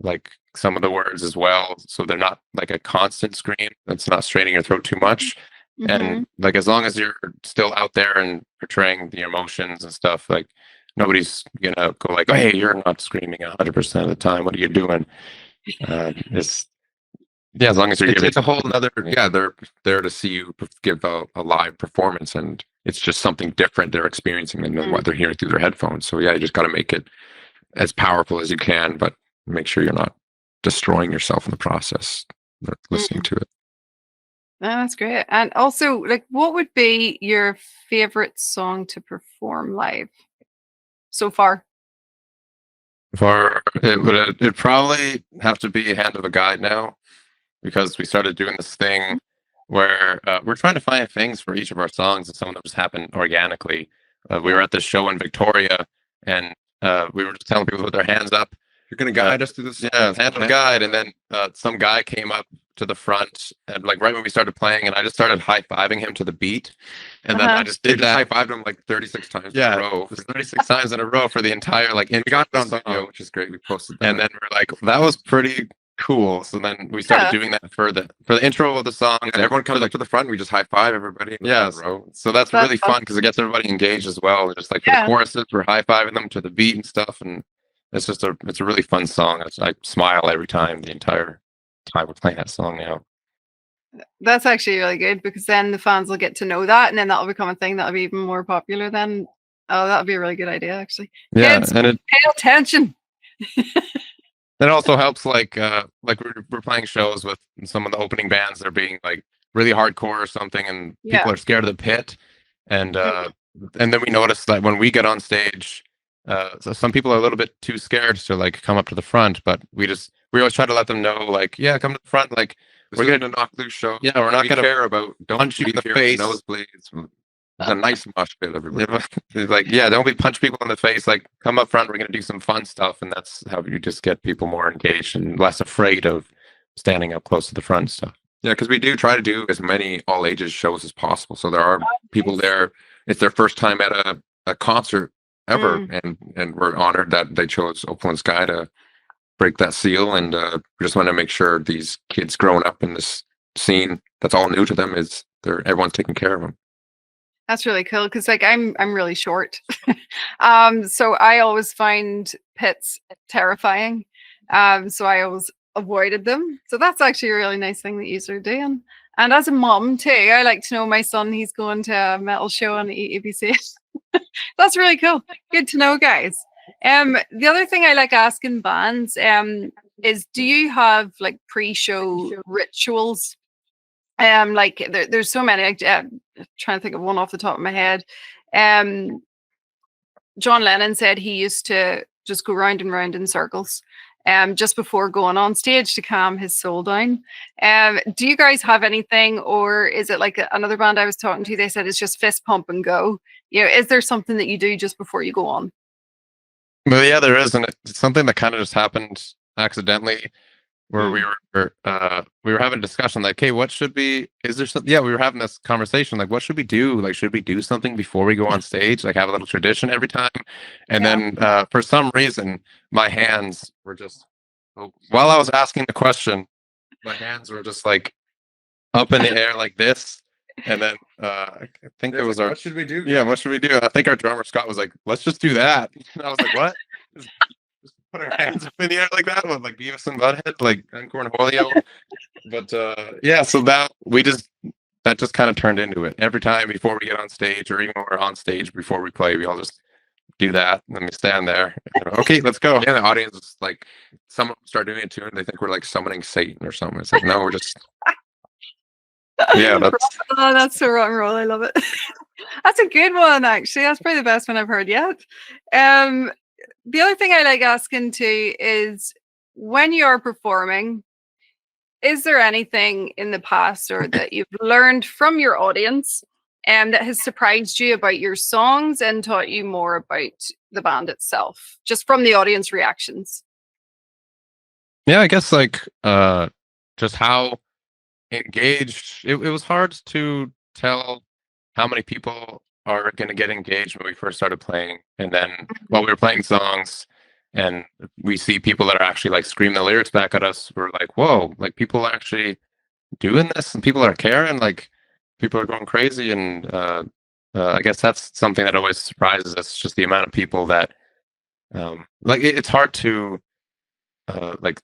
like some of the words as well, so they're not like a constant scream that's not straining your throat too much. And like as long as you're still out there and portraying the emotions and stuff, like nobody's gonna go like, oh, hey, you're not screaming 100% of the time, what are you doing? As long as you're giving, it's a whole another, they're there to see you give a live performance, and it's just something different they're experiencing than what they're hearing through their headphones. So yeah, you just got to make it as powerful as you can, but make sure you're not destroying yourself in the process listening to it. Oh, that's great. And also, like, what would be your favorite song to perform live so far? It'd probably have to be Hand of a Guide now, because we started doing this thing where we're trying to find things for each of our songs, and some of them just happen organically. We were at this show in Victoria, and we were just telling people to put their hands up. You're going to guide us through this? Yeah, Hand of a Guide. And then some guy came up to the front, and like right when we started playing, and I just started high-fiving him to the beat. And then I just did that. High-fived him like 36 times in a row. 36 times in a row for the entire, like, and we got it on video, which is great. We posted that. And then we're like, that was pretty cool. So then we started doing that for the intro of the song, and everyone comes like to the front, and we just high-five everybody. Yeah, so that's really fun, because it gets everybody engaged as well. Just like for the choruses, we're high-fiving them to the beat and stuff, and it's a really fun song. I smile every time, the entire time we're playing that song now. That's actually really good, because then the fans will get to know that, and then that'll become a thing that'll be even more popular then. Oh, that'll be a really good idea, actually. Yeah, kids, and pay attention. It also helps, like we're playing shows with some of the opening bands. They're being like really hardcore or something, and people are scared of the pit. And then we notice that when we get on stage, so some people are a little bit too scared to like come up to the front, but we always try to let them know, like, yeah, come to the front. Like, we're going to knock loose show. Yeah, we're not going to care about, don't punch you in the face. Nosebleeds. It's a nice mosh pit, everybody. Like, yeah, don't be punch people in the face. Like, come up front. We're going to do some fun stuff, and that's how you just get people more engaged and less afraid of standing up close to the front stuff. Yeah, because we do try to do as many all ages shows as possible. So there are people there. It's their first time at a concert ever, and we're honored that they chose Opal In Sky to break that seal. And we just want to make sure these kids growing up in this scene that's all new to them everyone's taking care of them. That's really cool, because like I'm really short, so I always find pits terrifying, so I always avoided them. So that's actually a really nice thing that you're doing. And as a mom too, I like to know my son, he's going to a metal show on the EBC. That's really cool. Good to know, guys. The other thing I like asking bands is, do you have like pre-show rituals? Like there's so many. Trying to think of one off the top of my head. John Lennon said he used to just go round and round in circles just before going on stage to calm his soul down. Do you guys have anything, or is it like another band I was talking to, they said it's just fist pump and go? You know, is there something that you do just before you go on? Well, yeah, there is, and it's something that kind of just happened accidentally, where we were having a discussion like, hey, what should be? Is there something? Yeah, we were having this conversation like, what should we do? Like, should we do something before we go on stage? Like, have a little tradition every time? And then for some reason, my hands were just while I was asking the question, my hands were just like up in the air like this. And then I think it was our. What should we do? Yeah, what should we do? I think our drummer Scott was like, "Let's just do that." And I was like, "What?" Just put our hands up in the air like that with like Beavis and Butthead, like Cornholio. But yeah, so that just kind of turned into it. Every time before we get on stage, or even when we're on stage before we play, we all just do that, and then we stand there. Okay, let's go. Yeah, the audience is like, some start doing it too, and they think we're like summoning Satan or something. It's like, no, we're just. Yeah, that's so rock and roll. I love it. That's a good one, actually. That's probably the best one I've heard yet. The other thing I like asking too is, when you are performing, is there anything in the past or that you've learned from your audience that has surprised you about your songs and taught you more about the band itself, just from the audience reactions? Yeah, I guess like just how engaged it was hard to tell how many people are going to get engaged when we first started playing, and then while we were playing songs and we see people that are actually like screaming the lyrics back at us, we're like, whoa, like people are actually doing this and people are caring, like people are going crazy. And I guess that's something that always surprises us, just the amount of people that like it's hard to like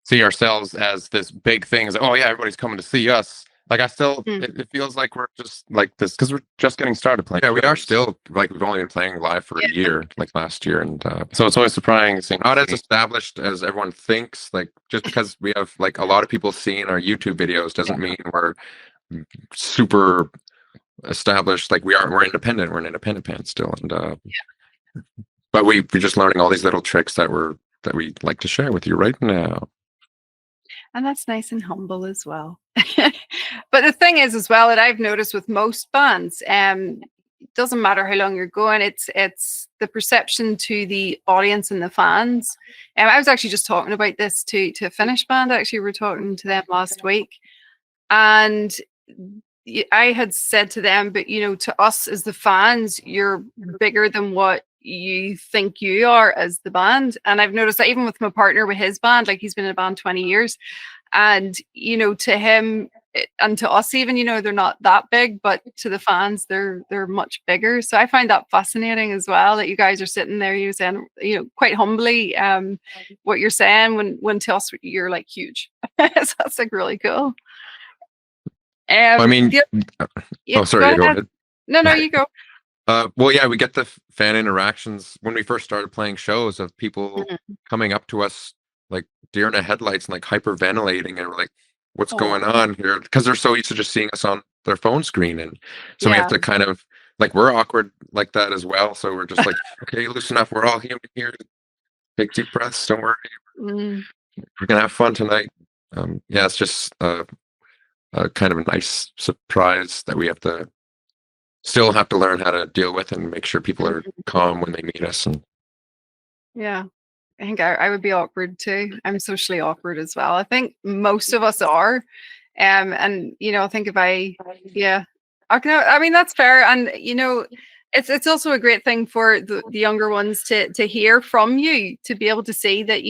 see ourselves as this big thing. Is like, oh yeah, everybody's coming to see us. Like I still, it feels like we're just like this because we're just getting started playing. Yeah, we are still like we've only been playing live for a year, like last year, and so it's always surprising seeing not as established as everyone thinks. Like just because we have like a lot of people seeing our YouTube videos doesn't mean we're super established. Like we're independent. We're an independent band still, and but we're just learning all these little tricks that we like to share with you right now. And that's nice and humble as well. But the thing is as well, that I've noticed with most bands, it doesn't matter how long you're going, it's the perception to the audience and the fans. And I was actually just talking about this to a Finnish band. Actually, we were talking to them last week. And I had said to them, but to us as the fans, you're bigger than what you think you are as the band. And I've noticed that even with my partner, with his band, like he's been in a band 20 years, and to him and to us even, they're not that big, but to the fans they're much bigger. So I find that fascinating as well, that you guys are sitting there, you're saying, quite humbly, what you're saying, when to us you're like huge. So that's like really cool. I mean, oh sorry, go ahead. No, you go. Well, yeah, we get the fan interactions when we first started playing shows of people coming up to us like deer in the headlights and like hyperventilating, and we're like, what's going on here? Because they're so used to just seeing us on their phone screen, and so we have to kind of like, we're awkward like that as well. So we're just like, okay, loosen up. We're all human here. Take deep breaths. Don't worry. We're gonna have fun tonight. Yeah, it's just kind of a nice surprise that we still have to learn how to deal with and make sure people are calm when they meet us. And yeah, I think I would be awkward too. I'm socially awkward as well. I think most of us are. And I think if I mean, that's fair. And it's also a great thing for the younger ones to hear from you, to be able to see that,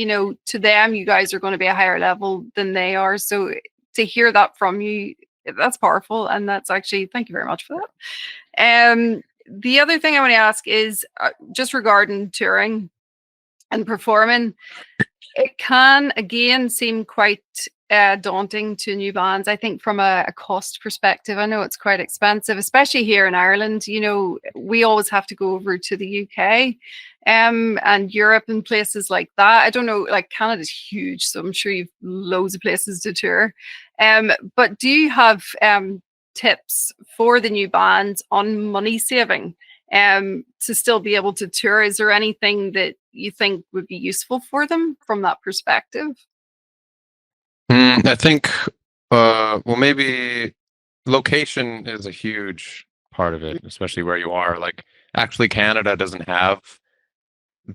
to them, you guys are going to be a higher level than they are. So to hear that from you, that's powerful. And that's actually, thank you very much for that. The other thing I want to ask is just regarding touring and performing. It can again seem quite daunting to new bands. I think from a cost perspective, I know it's quite expensive, especially here in Ireland. We always have to go over to the UK and Europe and places like that. I don't know, like Canada's huge, so I'm sure you've loads of places to tour. But do you have tips for the new bands on money saving to still be able to tour? Is there anything that you think would be useful for them from that perspective? I think well, maybe location is a huge part of it, especially where you are. Like actually Canada doesn't have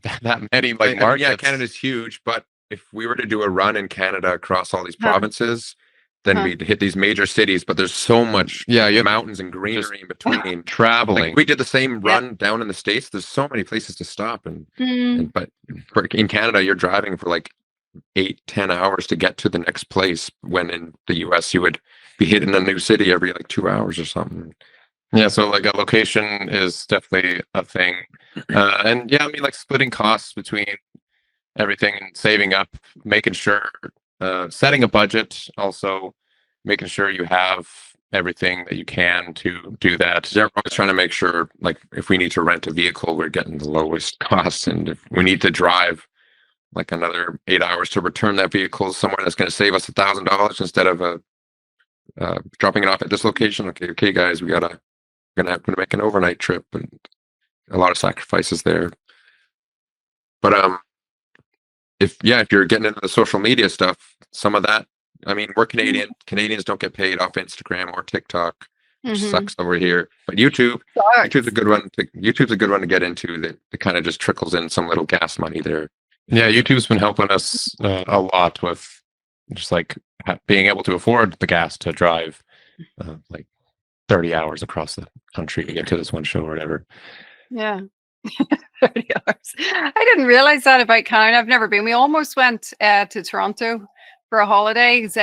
that many like markets. Yeah, Canada's huge, but if we were to do a run in Canada across all these provinces, then we'd hit these major cities. But there's so much mountains and greenery in between. Traveling. Like we did the same run down in the States. There's so many places to stop, and but in Canada, you're driving for like 8-10 hours to get to the next place. When in the US, you would be hitting a new city every like 2 hours or something. Yeah, so like a location is definitely a thing, and yeah, I mean like splitting costs between everything and saving up, making sure, setting a budget, also making sure you have everything that you can to do that. Yeah, we're always trying to make sure, like, if we need to rent a vehicle, we're getting the lowest cost, and if we need to drive like another 8 hours to return that vehicle somewhere that's going to save us $1,000 instead of dropping it off at this location. Okay, guys, gonna have to make an overnight trip, and a lot of sacrifices there. But if you're getting into the social media stuff, some of that, I mean, we're Canadian. Canadians don't get paid off Instagram or TikTok, which sucks over here. But YouTube's a good one. YouTube's a good one to get into. That it kind of just trickles in some little gas money there. Yeah, YouTube's been helping us a lot with just like being able to afford the gas to drive like 30 hours across the country to get to this one show or whatever. Yeah. 30 hours. I didn't realize that about Canada. I've never been. We almost went to Toronto for a holiday. His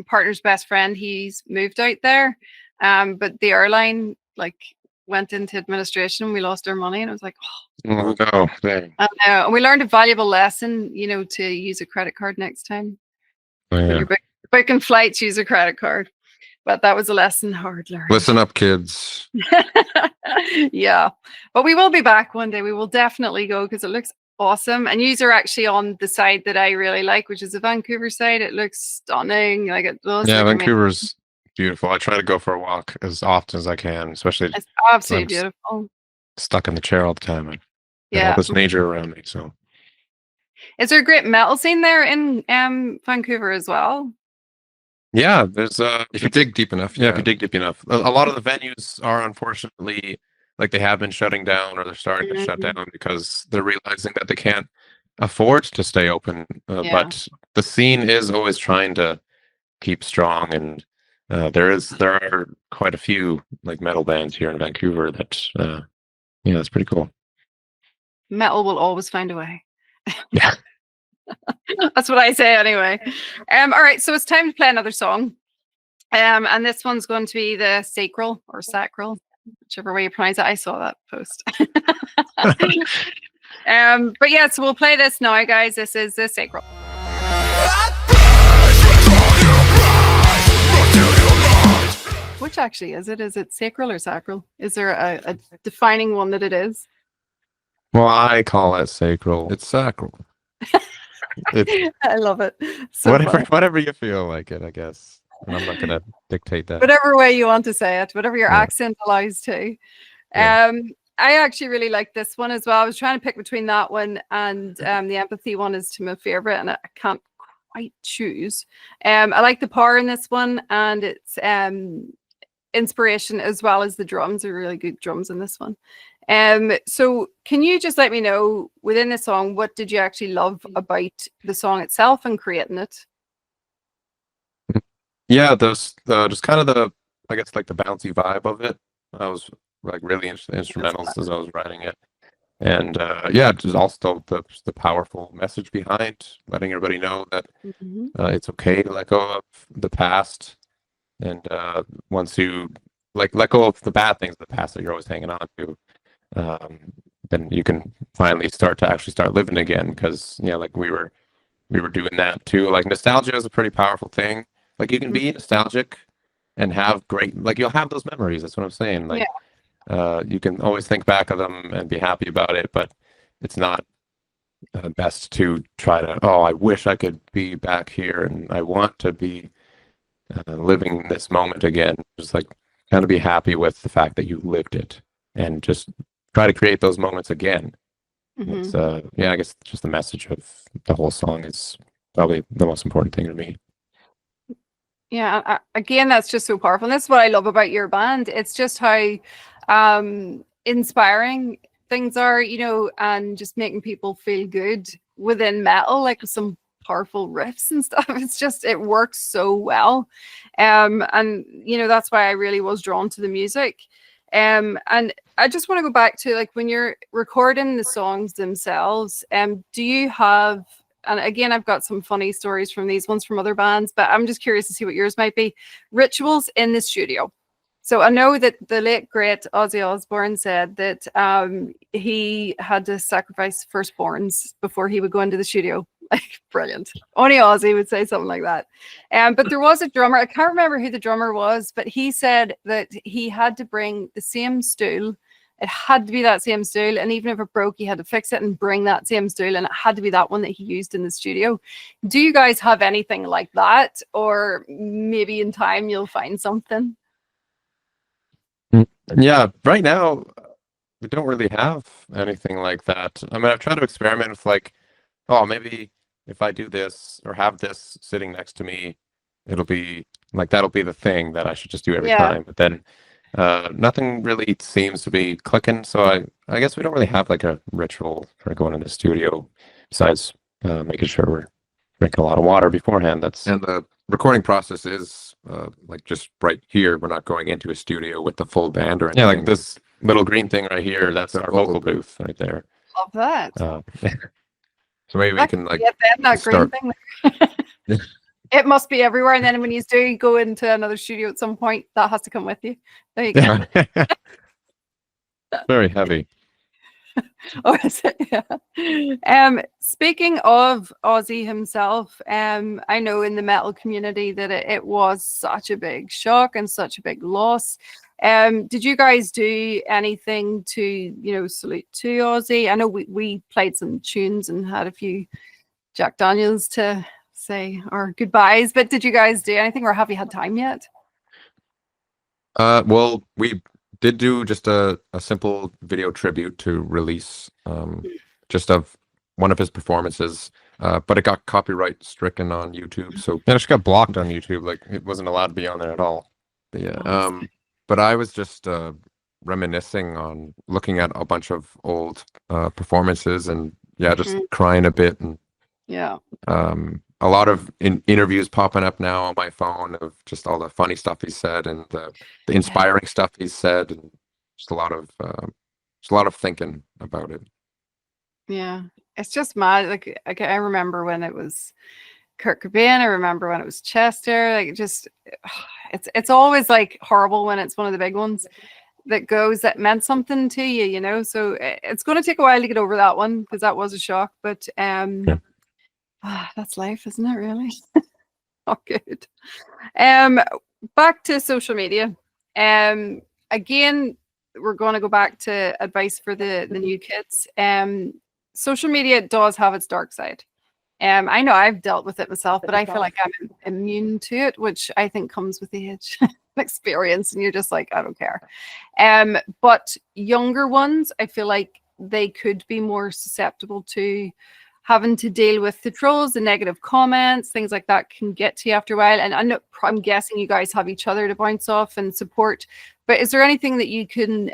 partner's best friend, he's moved out there. But the airline like went into administration. We lost our money, and I was like, oh no. And we learned a valuable lesson, to use a credit card next time. Oh, yeah. When you're booking flights, use a credit card. But that was a lesson hard learned. Listen up, kids. Yeah. But we will be back one day. We will definitely go because it looks awesome. And yous are actually on the side that I really like, which is the Vancouver side. It looks stunning. Like it does. Yeah, Vancouver's beautiful. I try to go for a walk as often as I can, especially it's absolutely beautiful. Stuck in the chair all the time. And all this nature around me. So is there a great metal scene there in Vancouver as well? Yeah, there's if you dig deep enough. Yeah, if you dig deep enough. A lot of the venues are unfortunately like they have been shutting down, or they're starting to shut down because they're realizing that they can't afford to stay open. But the scene is always trying to keep strong, and there are quite a few like metal bands here in Vancouver that that's pretty cool. Metal will always find a way. Yeah. That's what I say anyway. All right, so it's time to play another song. And this one's going to be the sacral, whichever way you pronounce it. I saw that post. But yeah, so we'll play this now, guys. This is the sacral. Which actually is it? Is it sacral or sacral? Is there a defining one that it is? Well, I call it sacral. It's sacral. I love it. So whatever you feel like it, I guess. And I'm not gonna dictate that. Whatever way you want to say it, whatever your accent allows to. I actually really like this one as well. I was trying to pick between that one and the empathy one is to my favorite, and I can't quite choose. I like the power in this one, and it's inspiration as well as the drums are really good drums in this one. So can you just let me know within the song, what did you actually love about the song itself and creating it? Yeah, those just kind of the, I guess, like the bouncy vibe of it. I was like really into the instrumentals as I was writing it. And just also the powerful message behind letting everybody know that it's okay to let go of the past. And once you like let go of the bad things of the past that you're always hanging on to, then you can finally start living again. Because like we were doing that too. Like nostalgia is a pretty powerful thing. Like you can be nostalgic and have great, like you'll have those memories. That's what I'm saying. Like you can always think back of them and be happy about it, but it's not best to try to, I wish I could be back here and I want to be living this moment again. Just like kind of be happy with the fact that you lived it and just try to create those moments again. It's, I guess just the message of the whole song is probably the most important thing to me. Yeah, again, that's just so powerful. And this is what I love about your band. It's just how inspiring things are, you know, and just making people feel good within metal, like some powerful riffs and stuff. It's just, it works so well. And you know, that's why I really was drawn to the music. And I just want to go back to, like, when you're recording the songs themselves, do you have, and again, I've got some funny stories from these ones from other bands, but I'm just curious to see what yours might be, rituals in the studio. So I know that the late great Ozzy Osbourne said that he had to sacrifice firstborns before he would go into the studio. Like, brilliant. Only Ozzy would say something like that. But there was a drummer, I can't remember who the drummer was, but he said that he had to bring the same stool. It had to be that same stool, and even if it broke, he had to fix it and bring that same stool, and it had to be that one that he used in the studio. Do you guys have anything like that, or maybe in time you'll find something? Yeah, right now we don't really have anything like that. I mean, I've tried to experiment with, like, oh, maybe if I do this or have this sitting next to me, it'll be like, that'll be the thing that I should just do every time. But then nothing really seems to be clicking. So I guess we don't really have like a ritual for going in the studio besides making sure we're drinking a lot of water beforehand. And the recording process is like just right here. We're not going into a studio with the full band or anything. Yeah, like this little green thing right here, that's our vocal booth right there. Love that. So maybe we can like that green thing. It must be everywhere. And then when you do go into another studio at some point, that has to come with you. There you go. Very heavy. Oh, is it? Yeah. Speaking of Ozzy himself, I know in the metal community that it was such a big shock and such a big loss. Did you guys do anything to, you know, salute to Ozzy? I know we played some tunes and had a few Jack Daniels to say our goodbyes, but did you guys do anything, or have you had time yet? Well, we did do just a simple video tribute to release just of one of his performances, but it got copyright stricken on YouTube. So it just got blocked on YouTube. Like, it wasn't allowed to be on there at all. But yeah. But I was just reminiscing on looking at a bunch of old performances and just crying a bit, and a lot of interviews popping up now on my phone of just all the funny stuff he said and the inspiring stuff he said, and just a lot of thinking about it. Yeah, it's just mad. Like, I remember when it was Kurt Cobain. I remember when it was Chester. Like, just it's always like horrible when it's one of the big ones that meant something to you, you know. So it's going to take a while to get over that one, because that was a shock. But that's life, isn't it? Really. Not good. Back to social media. Again, we're going to go back to advice for the new kids. Social media does have its dark side. I know I've dealt with it myself, but I feel like I'm immune to it, which I think comes with age and experience, and you're just like, I don't care. But younger ones, I feel like they could be more susceptible to having to deal with the trolls, the negative comments, things like that can get to you after a while. And I'm guessing you guys have each other to bounce off and support. But is there anything that you can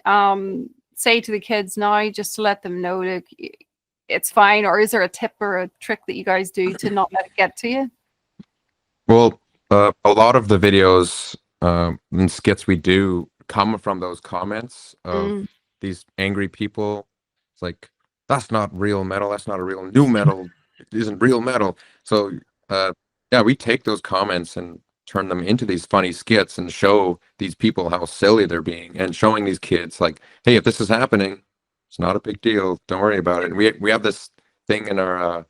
say to the kids now, just to let them know that it's fine? Or is there a tip or a trick that you guys do to not let it get to you? Well, a lot of the videos and skits we do come from those comments of these angry people. It's like, that's not real metal. That's not a real new metal. It isn't real metal. So we take those comments and turn them into these funny skits and show these people how silly they're being, and showing these kids like, hey, if this is happening, it's not a big deal. Don't worry about it. And we have this thing in our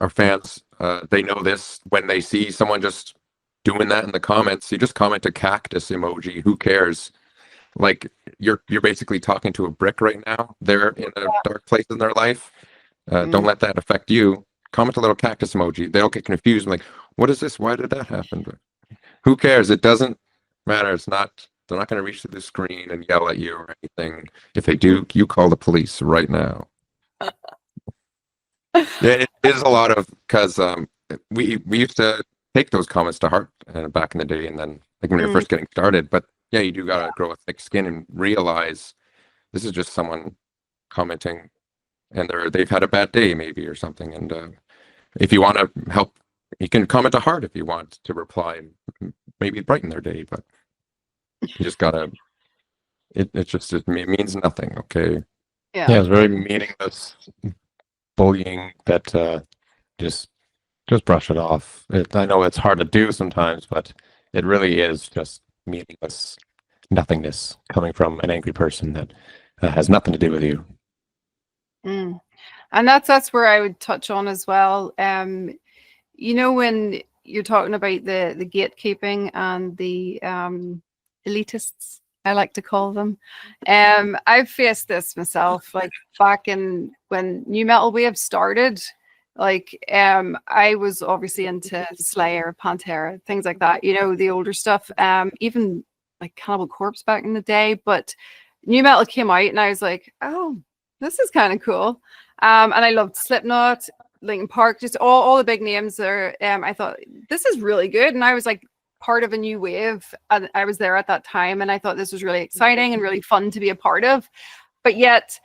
fans. They know this when they see someone just doing that in the comments. You just comment a cactus emoji. Who cares? Like, you're basically talking to a brick right now. They're in a dark place in their life. Don't let that affect you. Comment a little cactus emoji. They'll get confused. I'm like, what is this? Why did that happen? But who cares? It doesn't matter. It's not. They're not going to reach through the screen and yell at you or anything. If they do, you call the police right now. It is a lot of, because we used to take those comments to heart back in the day, and then like when you're first getting started. But yeah, you do gotta grow a thick skin and realize this is just someone commenting, and they've had a bad day maybe or something. And if you want to help, you can comment a heart if you want to reply and maybe brighten their day. But you just gotta. It means nothing. Okay. Yeah, it's very meaningless bullying that just brush it off. I know it's hard to do sometimes, but it really is just meaningless nothingness coming from an angry person that has nothing to do with you. And that's where I would touch on as well. You know, when you're talking about the gatekeeping and the elitists, I like to call them. I've faced this myself, like back in when new metal wave started. Like I was obviously into Slayer, Pantera, things like that, you know, the older stuff, even like Cannibal Corpse back in the day. But new metal came out and I was like, oh, this is kind of cool. And I loved Slipknot, Linkin Park, just all the big names there. I thought this is really good, and I was like part of a new wave, and I was there at that time, and I thought this was really exciting and really fun to be a part of. But yet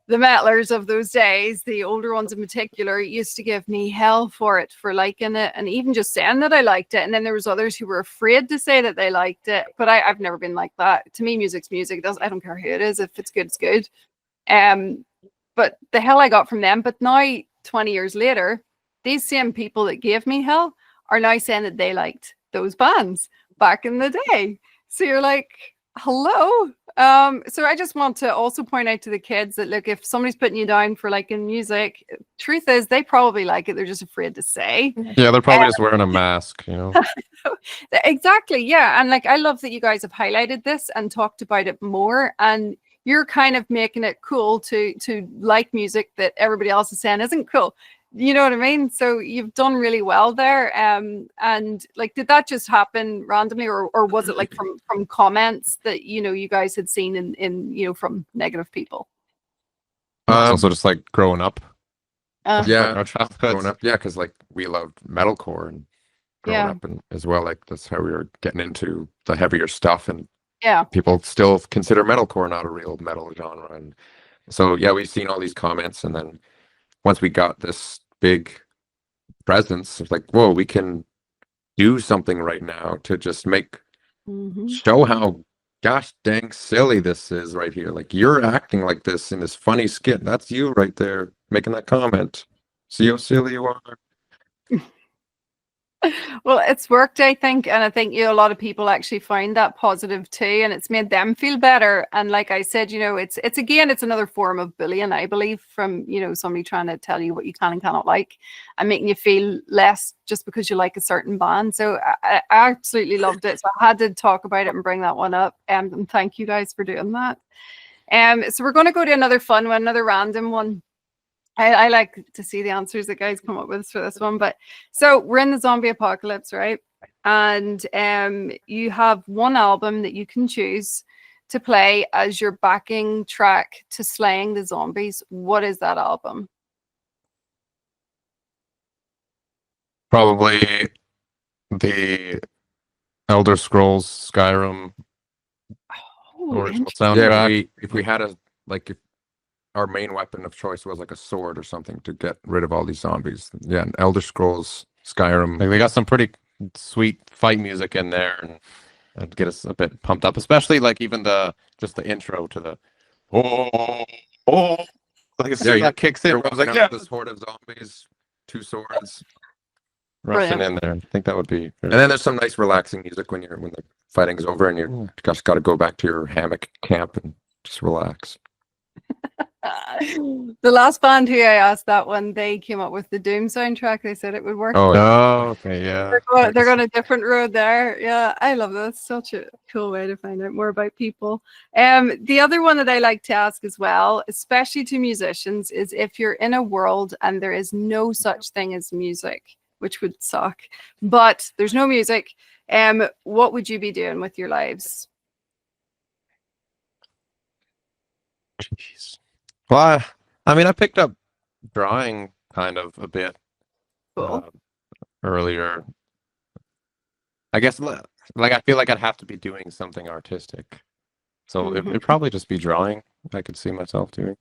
the metalers of those days, the older ones in particular, used to give me hell for it, for liking it, and even just saying that I liked it. And then there was others who were afraid to say that they liked it. But I've never been like that. To me, music's music. I don't care who it is. If it's good, it's good. But the hell I got from them. But now, 20 years later, these same people that gave me hell are now saying that they liked those bands back in the day. So you're like, hello. So I just want to also point out to the kids that, look, if somebody's putting you down for liking music, truth is they probably like it. They're just afraid to say. Yeah, they're probably just wearing a mask, you know. Exactly. Yeah. And like, I love that you guys have highlighted this and talked about it more. And you're kind of making it cool to like music that everybody else is saying isn't cool. You know what I mean? So you've done really well there. And like, did that just happen randomly, or was it like from comments that, you know, you guys had seen in you know, from negative people? It's also just like growing up. Yeah, our childhood. Growing up, yeah, because like we loved metalcore and growing up, and as well, like that's how we were getting into the heavier stuff, and people still consider metalcore not a real metal genre. And so yeah, we've seen all these comments, and then once we got this big presence, it's like, whoa, we can do something right now to just show how gosh dang silly this is right here. Like, you're acting like this in this funny skit. That's you right there making that comment. See how silly you are. Well, it's worked, I think, and I think, you know, a lot of people actually find that positive too, and it's made them feel better. And like I said, you know, it's again, it's another form of bullying, I believe, from, you know, somebody trying to tell you what you can and cannot like, and making you feel less just because you like a certain band. So I absolutely loved it. So I had to talk about it and bring that one up. And thank you guys for doing that. So we're going to go to another fun one, another random one. I like to see the answers that guys come up with for this one. But so we're in the zombie apocalypse, right? And you have one album that you can choose to play as your backing track to slaying the zombies. What is that album? Probably the Elder Scrolls Skyrim original soundtrack. Yeah, if we had if our main weapon of choice was like a sword or something to get rid of all these zombies. Yeah, and Elder Scrolls, Skyrim. Like, they got some pretty sweet fight music in there, and that'd get us a bit pumped up, especially like even the intro to the like that kicks in. I was like, yeah, this horde of zombies, two swords rushing in there. I think that would be. And then there's some nice relaxing music when the fighting's over and you're just got to go back to your hammock camp and just relax. The last band who I asked that one, they came up with the Doom soundtrack. They said it would work. Oh, okay, yeah. They're going a different road there. Yeah, I love that. It's such a cool way to find out more about people. The other one that I like to ask as well, especially to musicians, is if you're in a world and there is no such thing as music, which would suck, but there's no music, what would you be doing with your lives? Jeez. Well, I mean, I picked up drawing kind of a bit earlier. I guess, like, I feel like I'd have to be doing something artistic So it'd probably just be drawing. I could see myself doing.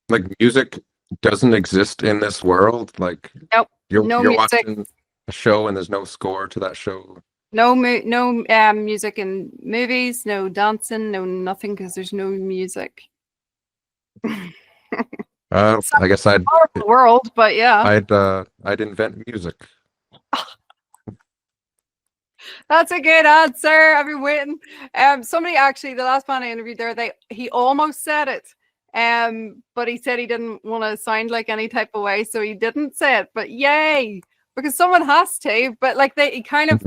Like music doesn't exist in this world. Like Nope. you're No you're music. watching a show and there's no score to that show. No music in movies, no dancing, no nothing, because there's no music. I guess Powerful world, but yeah. I'd invent music. That's a good answer. I've been waiting. Somebody actually, the last man I interviewed there, he almost said it. But he said he didn't want to sound like any type of way, so he didn't say it. But yay, because someone has to. But like he kind of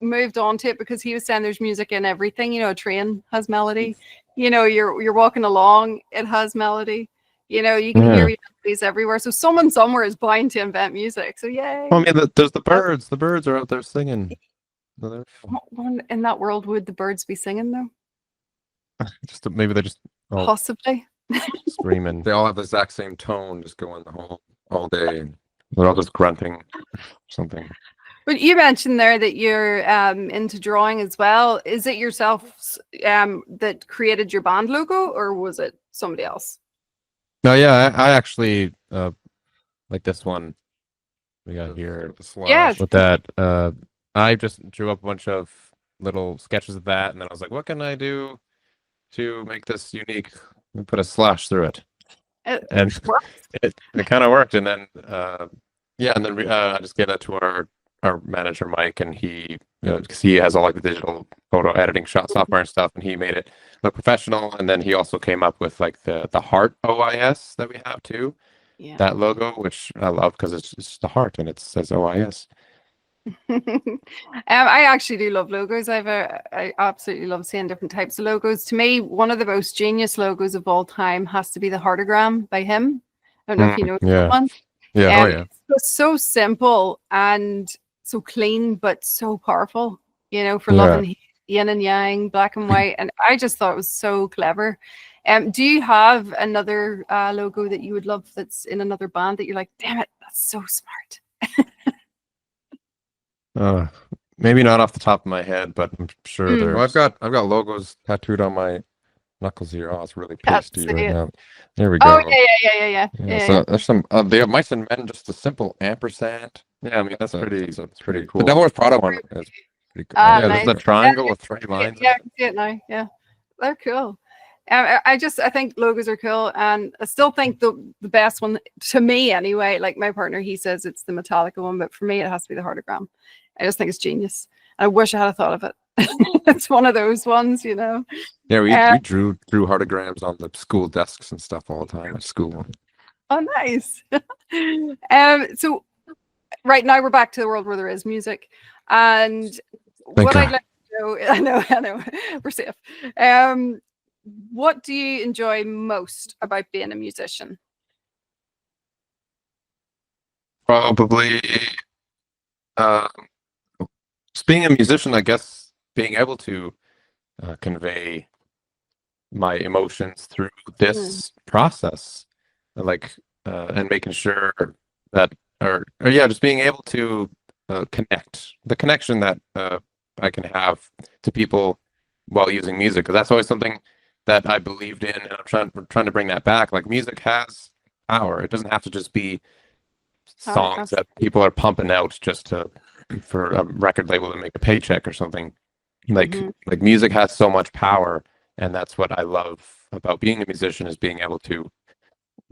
moved on to it because he was saying there's music in everything. You know, a train has melody. You know, you're walking along, it has melody. You know, you can hear melodies everywhere. So someone somewhere is bound to invent music. So yay. Well, I mean, there's the birds. The birds are out there singing. What in that world would the birds be singing though? Just maybe they're just possibly screaming. They all have the exact same tone, just going the all day. They're all just grunting something. But you mentioned there that you're into drawing as well. Is it yourself that created your band logo, or was it somebody else? No, yeah, I actually like this one we got here. Yeah. With that, I just drew up a bunch of little sketches of that, and then I was like, what can I do to make this unique? We put a slash through it. And it kind of worked. And then I just gave that to our manager Mike, and he, because he has all like the digital photo editing software and stuff, and he made it look professional. And then he also came up with like the heart OIS that we have too. Yeah. That logo, which I love because it's the heart and it says OIS. I actually do love logos. I absolutely love seeing different types of logos. To me, one of the most genius logos of all time has to be the heartogram by him. I don't know if you know that one. Yeah, It's so simple and so clean, but so powerful. You know, for loving yin and yang, black and white, and I just thought it was so clever. Do you have another logo that you would love that's in another band that you're like, damn it, that's so smart? Maybe not off the top of my head, but I'm sure there's. Well, I've got logos tattooed on my knuckles here. Oh, it's really pasty right now. There we go. Oh yeah. So there's some. They have Mice and Men, just a simple ampersand. Yeah, I mean that's pretty cool. The Devil Wears Prada one is pretty cool. Yeah, nice. There's a triangle with 3 lines. Yeah, I can see it now. Yeah, they're cool. I think logos are cool, and I still think the best one to me anyway. Like my partner, he says it's the Metallica one, but for me, it has to be the heartogram. I just think it's genius. I wish I had thought of it. It's one of those ones, you know. Yeah, we drew heartograms on the school desks and stuff all the time at school. Oh, nice. So right now we're back to the world where there is music, and what I'd like to know, I know, we're safe. What do you enjoy most about being a musician? Probably just being a musician, I guess, being able to convey my emotions through this process, like, and making sure that, just being able to connect, the connection that I can have to people while using music, because that's always something that I believed in, and I'm trying to bring that back. Like, music has power. It doesn't have to just be songs that people are pumping out just for a record label to make a paycheck or something. Like music has so much power, and that's what I love about being a musician, is being able to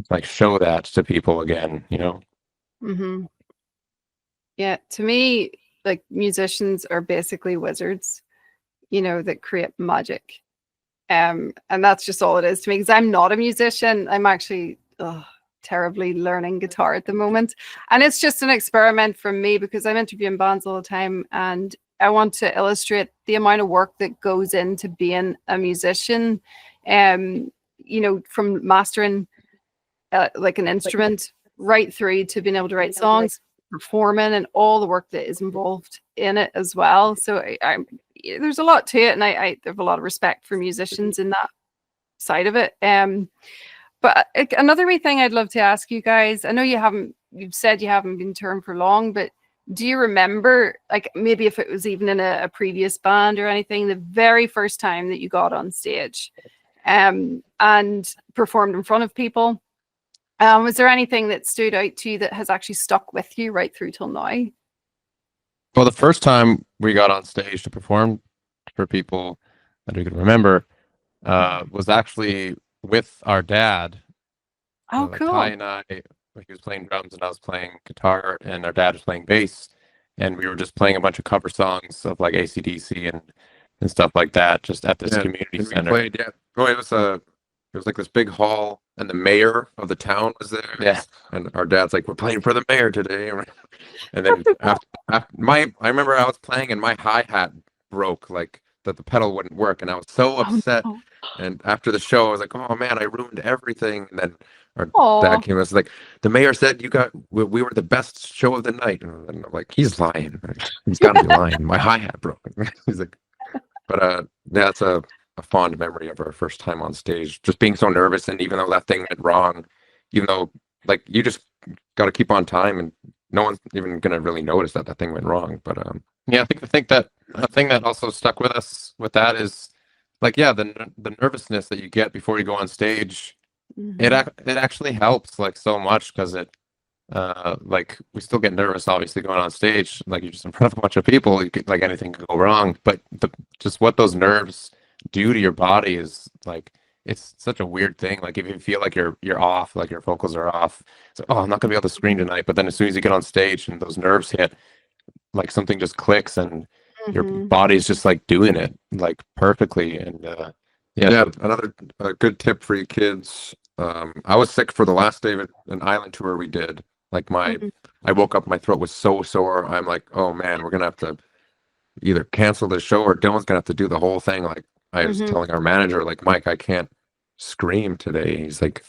like show that to people again, you know. Yeah, to me, like, musicians are basically wizards, you know, that create magic, and that's just all it is to me, because I'm not a musician. I'm actually terribly learning guitar at the moment, and it's just an experiment from me, because I'm interviewing bands all the time, and I want to illustrate the amount of work that goes into being a musician, you know, from mastering like an instrument right through to being able to write songs, performing, and all the work that is involved in it as well. So there's a lot to it, and I have a lot of respect for musicians in that side of it. But another wee thing I'd love to ask you guys, I know you've said you haven't been touring for long, but do you remember, like maybe if it was even in a previous band or anything, the very first time that you got on stage and performed in front of people? Was there anything that stood out to you that has actually stuck with you right through till now? Well, the first time we got on stage to perform for people that we could remember was actually with our dad. Oh, cool. Ty and I, he was playing drums and I was playing guitar, and our dad was playing bass, and we were just playing a bunch of cover songs of like AC/DC and stuff like that, just at this community center. We played, oh, it was like this big hall, and the mayor of the town was there. Yeah, and our dad's like, "We're playing for the mayor today." And then after I remember I was playing and my hi-hat broke, like that the pedal wouldn't work, and I was so upset. Oh, no. And after the show, I was like, "Oh man, I ruined everything." And then our Aww. dad came and was like, "The mayor said we were the best show of the night." And I'm like, "He's lying. He's got to be lying. My hi-hat broke." He's like, but that's a fond memory of our first time on stage, just being so nervous. And even though that thing went wrong, even though like you just got to keep on time, and no one's even gonna really notice that thing went wrong. But yeah, I think that a thing that also stuck with us with that is like, yeah, the nervousness that you get before you go on stage. It actually helps like so much, because it like we still get nervous obviously going on stage, like you're just in front of a bunch of people, like anything could go wrong, but just what those nerves do to your body is like, it's such a weird thing. Like if you feel like you're off, like your vocals are off, so oh, I'm not gonna be able to scream tonight, but then as soon as you get on stage and those nerves hit, like something just clicks, and your body's just like doing it like perfectly. And yeah, another good tip for you kids. I was sick for the last day of an island tour we did. Like I woke up, my throat was so sore. I'm like, oh man, we're gonna have to either cancel the show or Dylan's gonna have to do the whole thing. Like I was telling our manager, like, Mike, I can't scream today. He's like,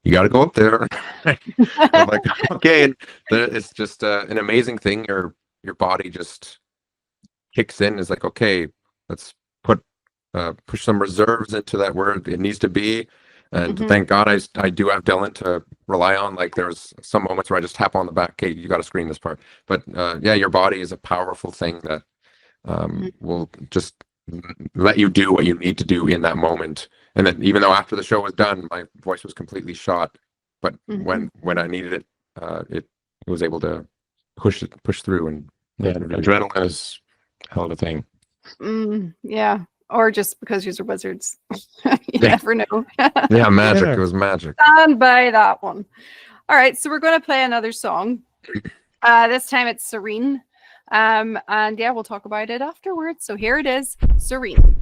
you got to go up there. I'm like, okay. And it's just an amazing thing. Your body just kicks in. Is like, okay, let's push some reserves into that where it needs to be. And thank God I do have Dylan to rely on. Like there's some moments where I just tap on the back, okay, you got to scream this part. But yeah, your body is a powerful thing that will just let you do what you need to do in that moment. And then even though after the show was done, my voice was completely shot, but when I needed it, it was able to push through. And yeah, adrenaline is a hell of a thing. Yeah. Or just because you're wizards. You never know. Yeah, magic. It was magic. Stand by that one. All right, so we're going to play another song. This time it's Serene. And yeah, we'll talk about it afterwards. So here it is, Serene.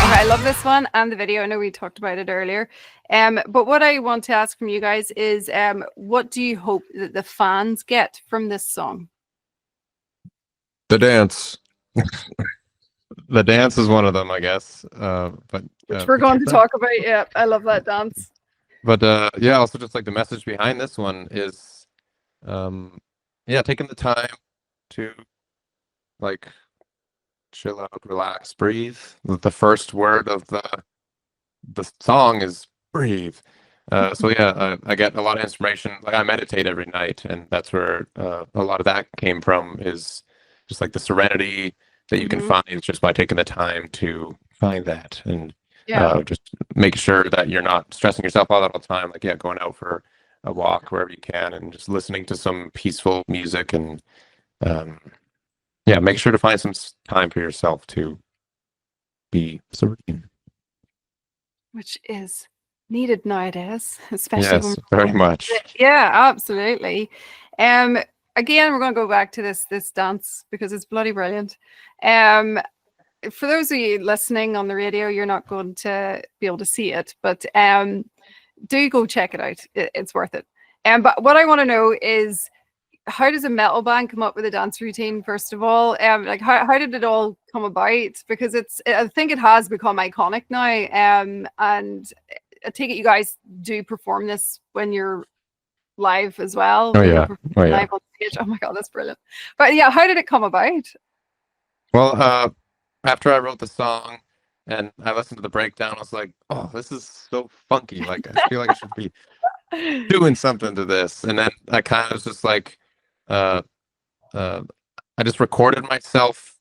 I love this one and the video. I know we talked about it earlier. But what I want to ask from you guys is, what do you hope that the fans get from this song? The dance. The dance is one of them, I guess. But which we're going to talk about. Yeah, I love that dance. But yeah, also just like the message behind this one is, yeah, taking the time to like chill out, relax, breathe. The first word of the song is breathe. So yeah, I get a lot of inspiration. Like I meditate every night, and that's where a lot of that came from, is just like the serenity that you can find just by taking the time to find that. And just make sure that you're not stressing yourself out all the time. Like, yeah, going out for a walk wherever you can and just listening to some peaceful music, and yeah, make sure to find some time for yourself to be serene. Which is needed nowadays, especially very much. Yeah, absolutely. Again, we're going to go back to this dance because it's bloody brilliant. For those of you listening on the radio, you're not going to be able to see it, but do go check it out. It's worth it. But what I want to know is, how does a metal band come up with a dance routine, first of all? Like how did it all come about? Because I think it has become iconic now. And I take it you guys do perform this when you're live as well. Oh yeah. Live on stage. Oh my God, that's brilliant. But yeah, how did it come about? Well, after I wrote the song, and I listened to the breakdown. I was like, oh, this is so funky. Like, I feel like I should be doing something to this. And then I kind of was just like, uh, uh, I just recorded myself.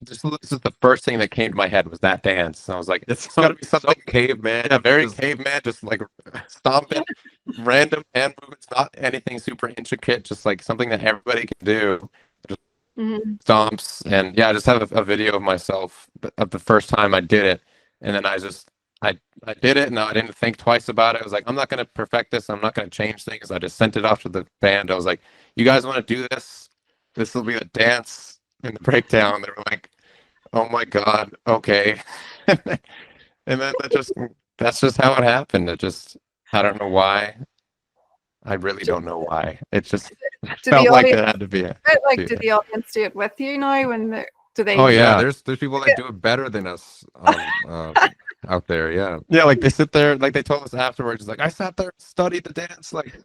This is the first thing that came to my head was that dance. And I was like, it's got to be something caveman. yeah, very caveman, just like stomping, random hand movements, not anything super intricate, just like something that everybody can do. Just stomps, and yeah, I just have a video of myself of the first time I did it, and then I did it, and I didn't think twice about it. I was like, I'm not gonna perfect this. I'm not gonna change things. I just sent it off to the band. I was like, you guys want to do this? This will be the dance in the breakdown. They were like, oh my God, okay. And then that's just how it happened. I don't know why. I really don't know why. It just felt like it had to be. Did the audience do it with you now? Do they? Oh yeah, there's people that do it better than us out there. Yeah, yeah. Like they sit there, like they told us afterwards. It's like I sat there, studied the dance, like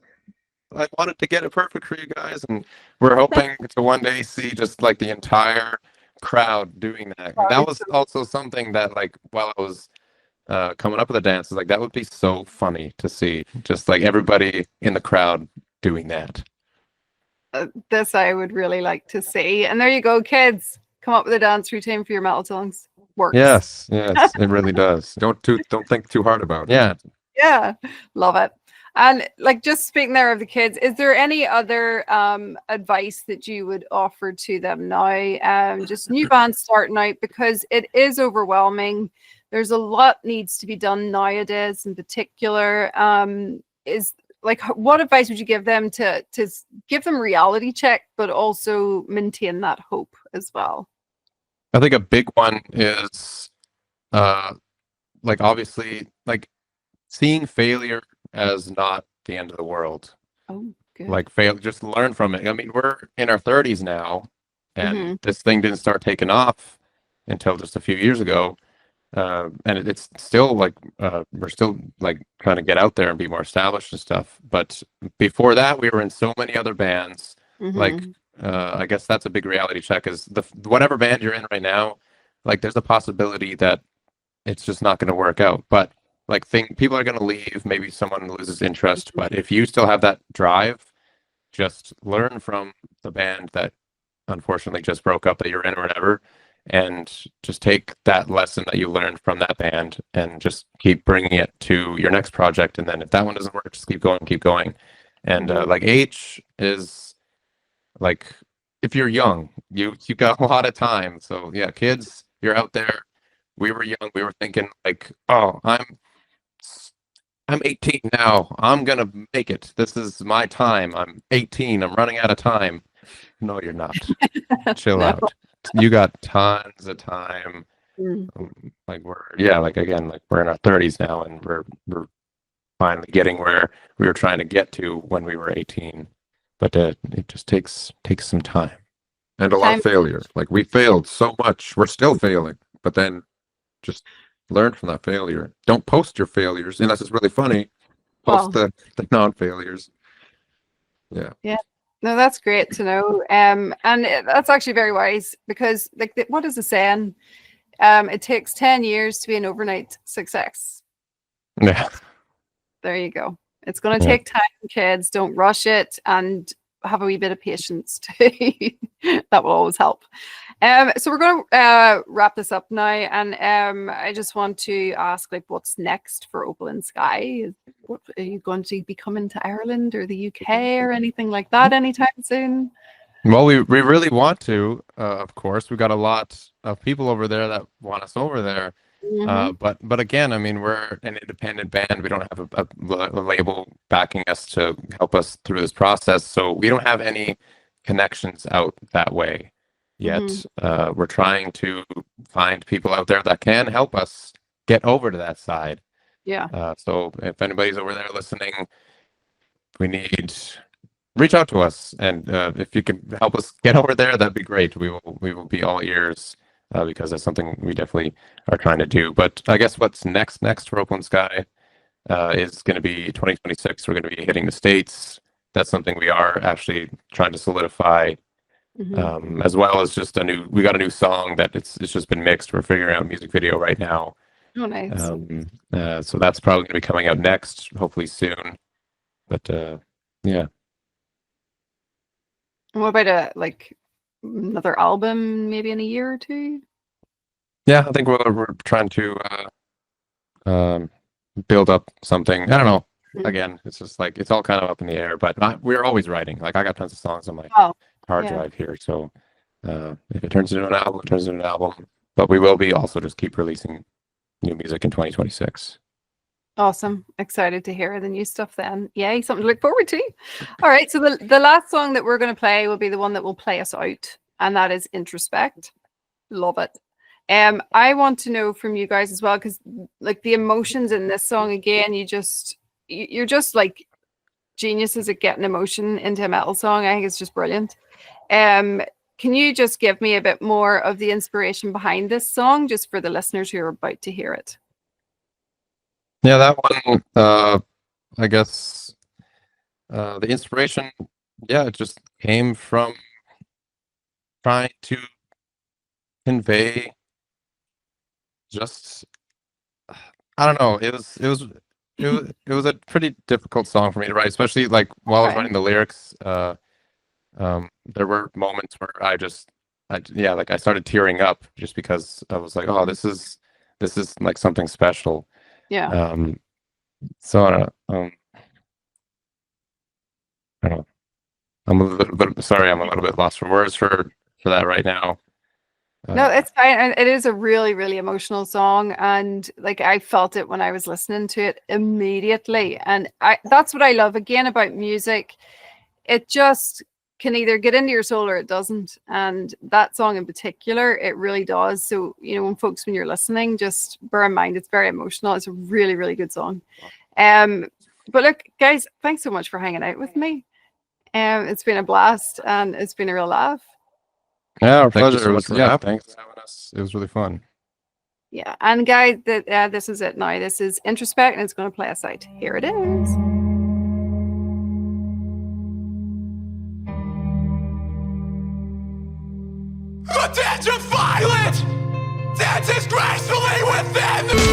I wanted to get it perfect for you guys, and we're hoping to one day see just like the entire crowd doing that. That was also something that, like, while I was coming up with the dances, like that would be so funny to see, just like everybody in the crowd doing that. This I would really like to see. And there you go, kids. Come up with a dance routine for your metal songs. Works. Yes, it really does. don't think too hard about it. Yeah. Yeah, love it. And like, just speaking there of the kids, is there any other advice that you would offer to them now? Just new bands starting out, because it is overwhelming. There's a lot needs to be done nowadays in particular. Is like, what advice would you give them to give them reality check, but also maintain that hope as well? I think a big one is like, obviously, like, seeing failure as not the end of the world. Oh, good. Like, just learn from it. I mean, we're in our 30s now, and this thing didn't start taking off until just a few years ago. And it's still like we're still like trying to get out there and be more established and stuff. But before that, we were in so many other bands. Like, I guess that's a big reality check, is whatever band you're in right now, like there's a possibility that it's just not going to work out. But like, people are going to leave, maybe someone loses interest, but if you still have that drive, just learn from the band that unfortunately just broke up that you're in or whatever, and just take that lesson that you learned from that band and just keep bringing it to your next project. And then if that one doesn't work, just keep going. And like, age is like, if you're young, you got a lot of time. So yeah, kids, you're out there. We were young. We were thinking like, oh, I'm 18 now. I'm gonna make it. This is my time. I'm 18. I'm running out of time. No, you're not. Chill out. You got tons of time. Like, again, like we're in our 30s now, and we're finally getting where we were trying to get to when we were 18. But it just takes some time and a lot of failure. Like, we failed so much. We're still failing, but then just learn from that failure. Don't post your failures unless it's really funny. Post the non-failures. Yeah. No, that's great to know. And that's actually very wise, because like, what is the saying? It takes 10 years to be an overnight success. Yeah. There you go. It's going to take time, kids. Don't rush it, and have a wee bit of patience too. That will always help. So we're going to wrap this up now, and I just want to ask, like, what's next for Opal In Sky? What, are you going to be coming to Ireland or the UK or anything like that anytime soon? Well, we really want to, of course. We've got a lot of people over there that want us over there. But again, I mean, we're an independent band. We don't have a label backing us to help us through this process. So we don't have any connections out that way yet. We're trying to find people out there that can help us get over to that side. Yeah. So if anybody's over there listening, reach out to us, and if you can help us get over there, that'd be great. We will be all ears, because that's something we definitely are trying to do. But I guess what's next for Opal In Sky is going to be 2026. We're going to be hitting the States. That's something we are actually trying to solidify as well as just we got a new song that it's just been mixed. We're figuring out a music video right now. Oh, nice. So that's probably going to be coming out next, hopefully soon. But yeah. And what about another album, maybe in a year or two? Yeah, I think we're trying to build up something. I don't know. Again, it's just like it's all kind of up in the air. But we're always writing. Like I got tons of songs on my hard drive here. So if it turns into an album, it turns into an album. But we will be also just keep releasing new music in 2026. Awesome. Excited to hear the new stuff then. Yay, something to look forward to. All right. So the last song that we're going to play will be the one that will play us out. And that is Introspect. Love it. I want to know from you guys as well, because like the emotions in this song, again, you're just like geniuses at getting emotion into a metal song. I think it's just brilliant. Can you just give me a bit more of the inspiration behind this song, just for the listeners who are about to hear it? Yeah, that one, I guess the inspiration, it just came from trying to convey just, I don't know, it was a pretty difficult song for me to write, especially like while I was writing the lyrics. There were moments where I started tearing up just because I was like, oh, this is like something special. Yeah. So I don't know. I'm a little bit lost for words for that right now. No, it's fine. And it is a really, really emotional song. And like I felt it when I was listening to it immediately. And that's what I love again about music. It just can either get into your soul or it doesn't. And that song in particular, it really does. So, when you're listening, just bear in mind, it's very emotional. It's a really, really good song. But look, guys, thanks so much for hanging out with me. It's been a blast and it's been a real laugh. Yeah, our pleasure. Thanks for having us. It was really fun. Yeah. And guys, this is it now. This is Introspect and it's going to play us out. Here it is. A ditch of violence dances gracefully within the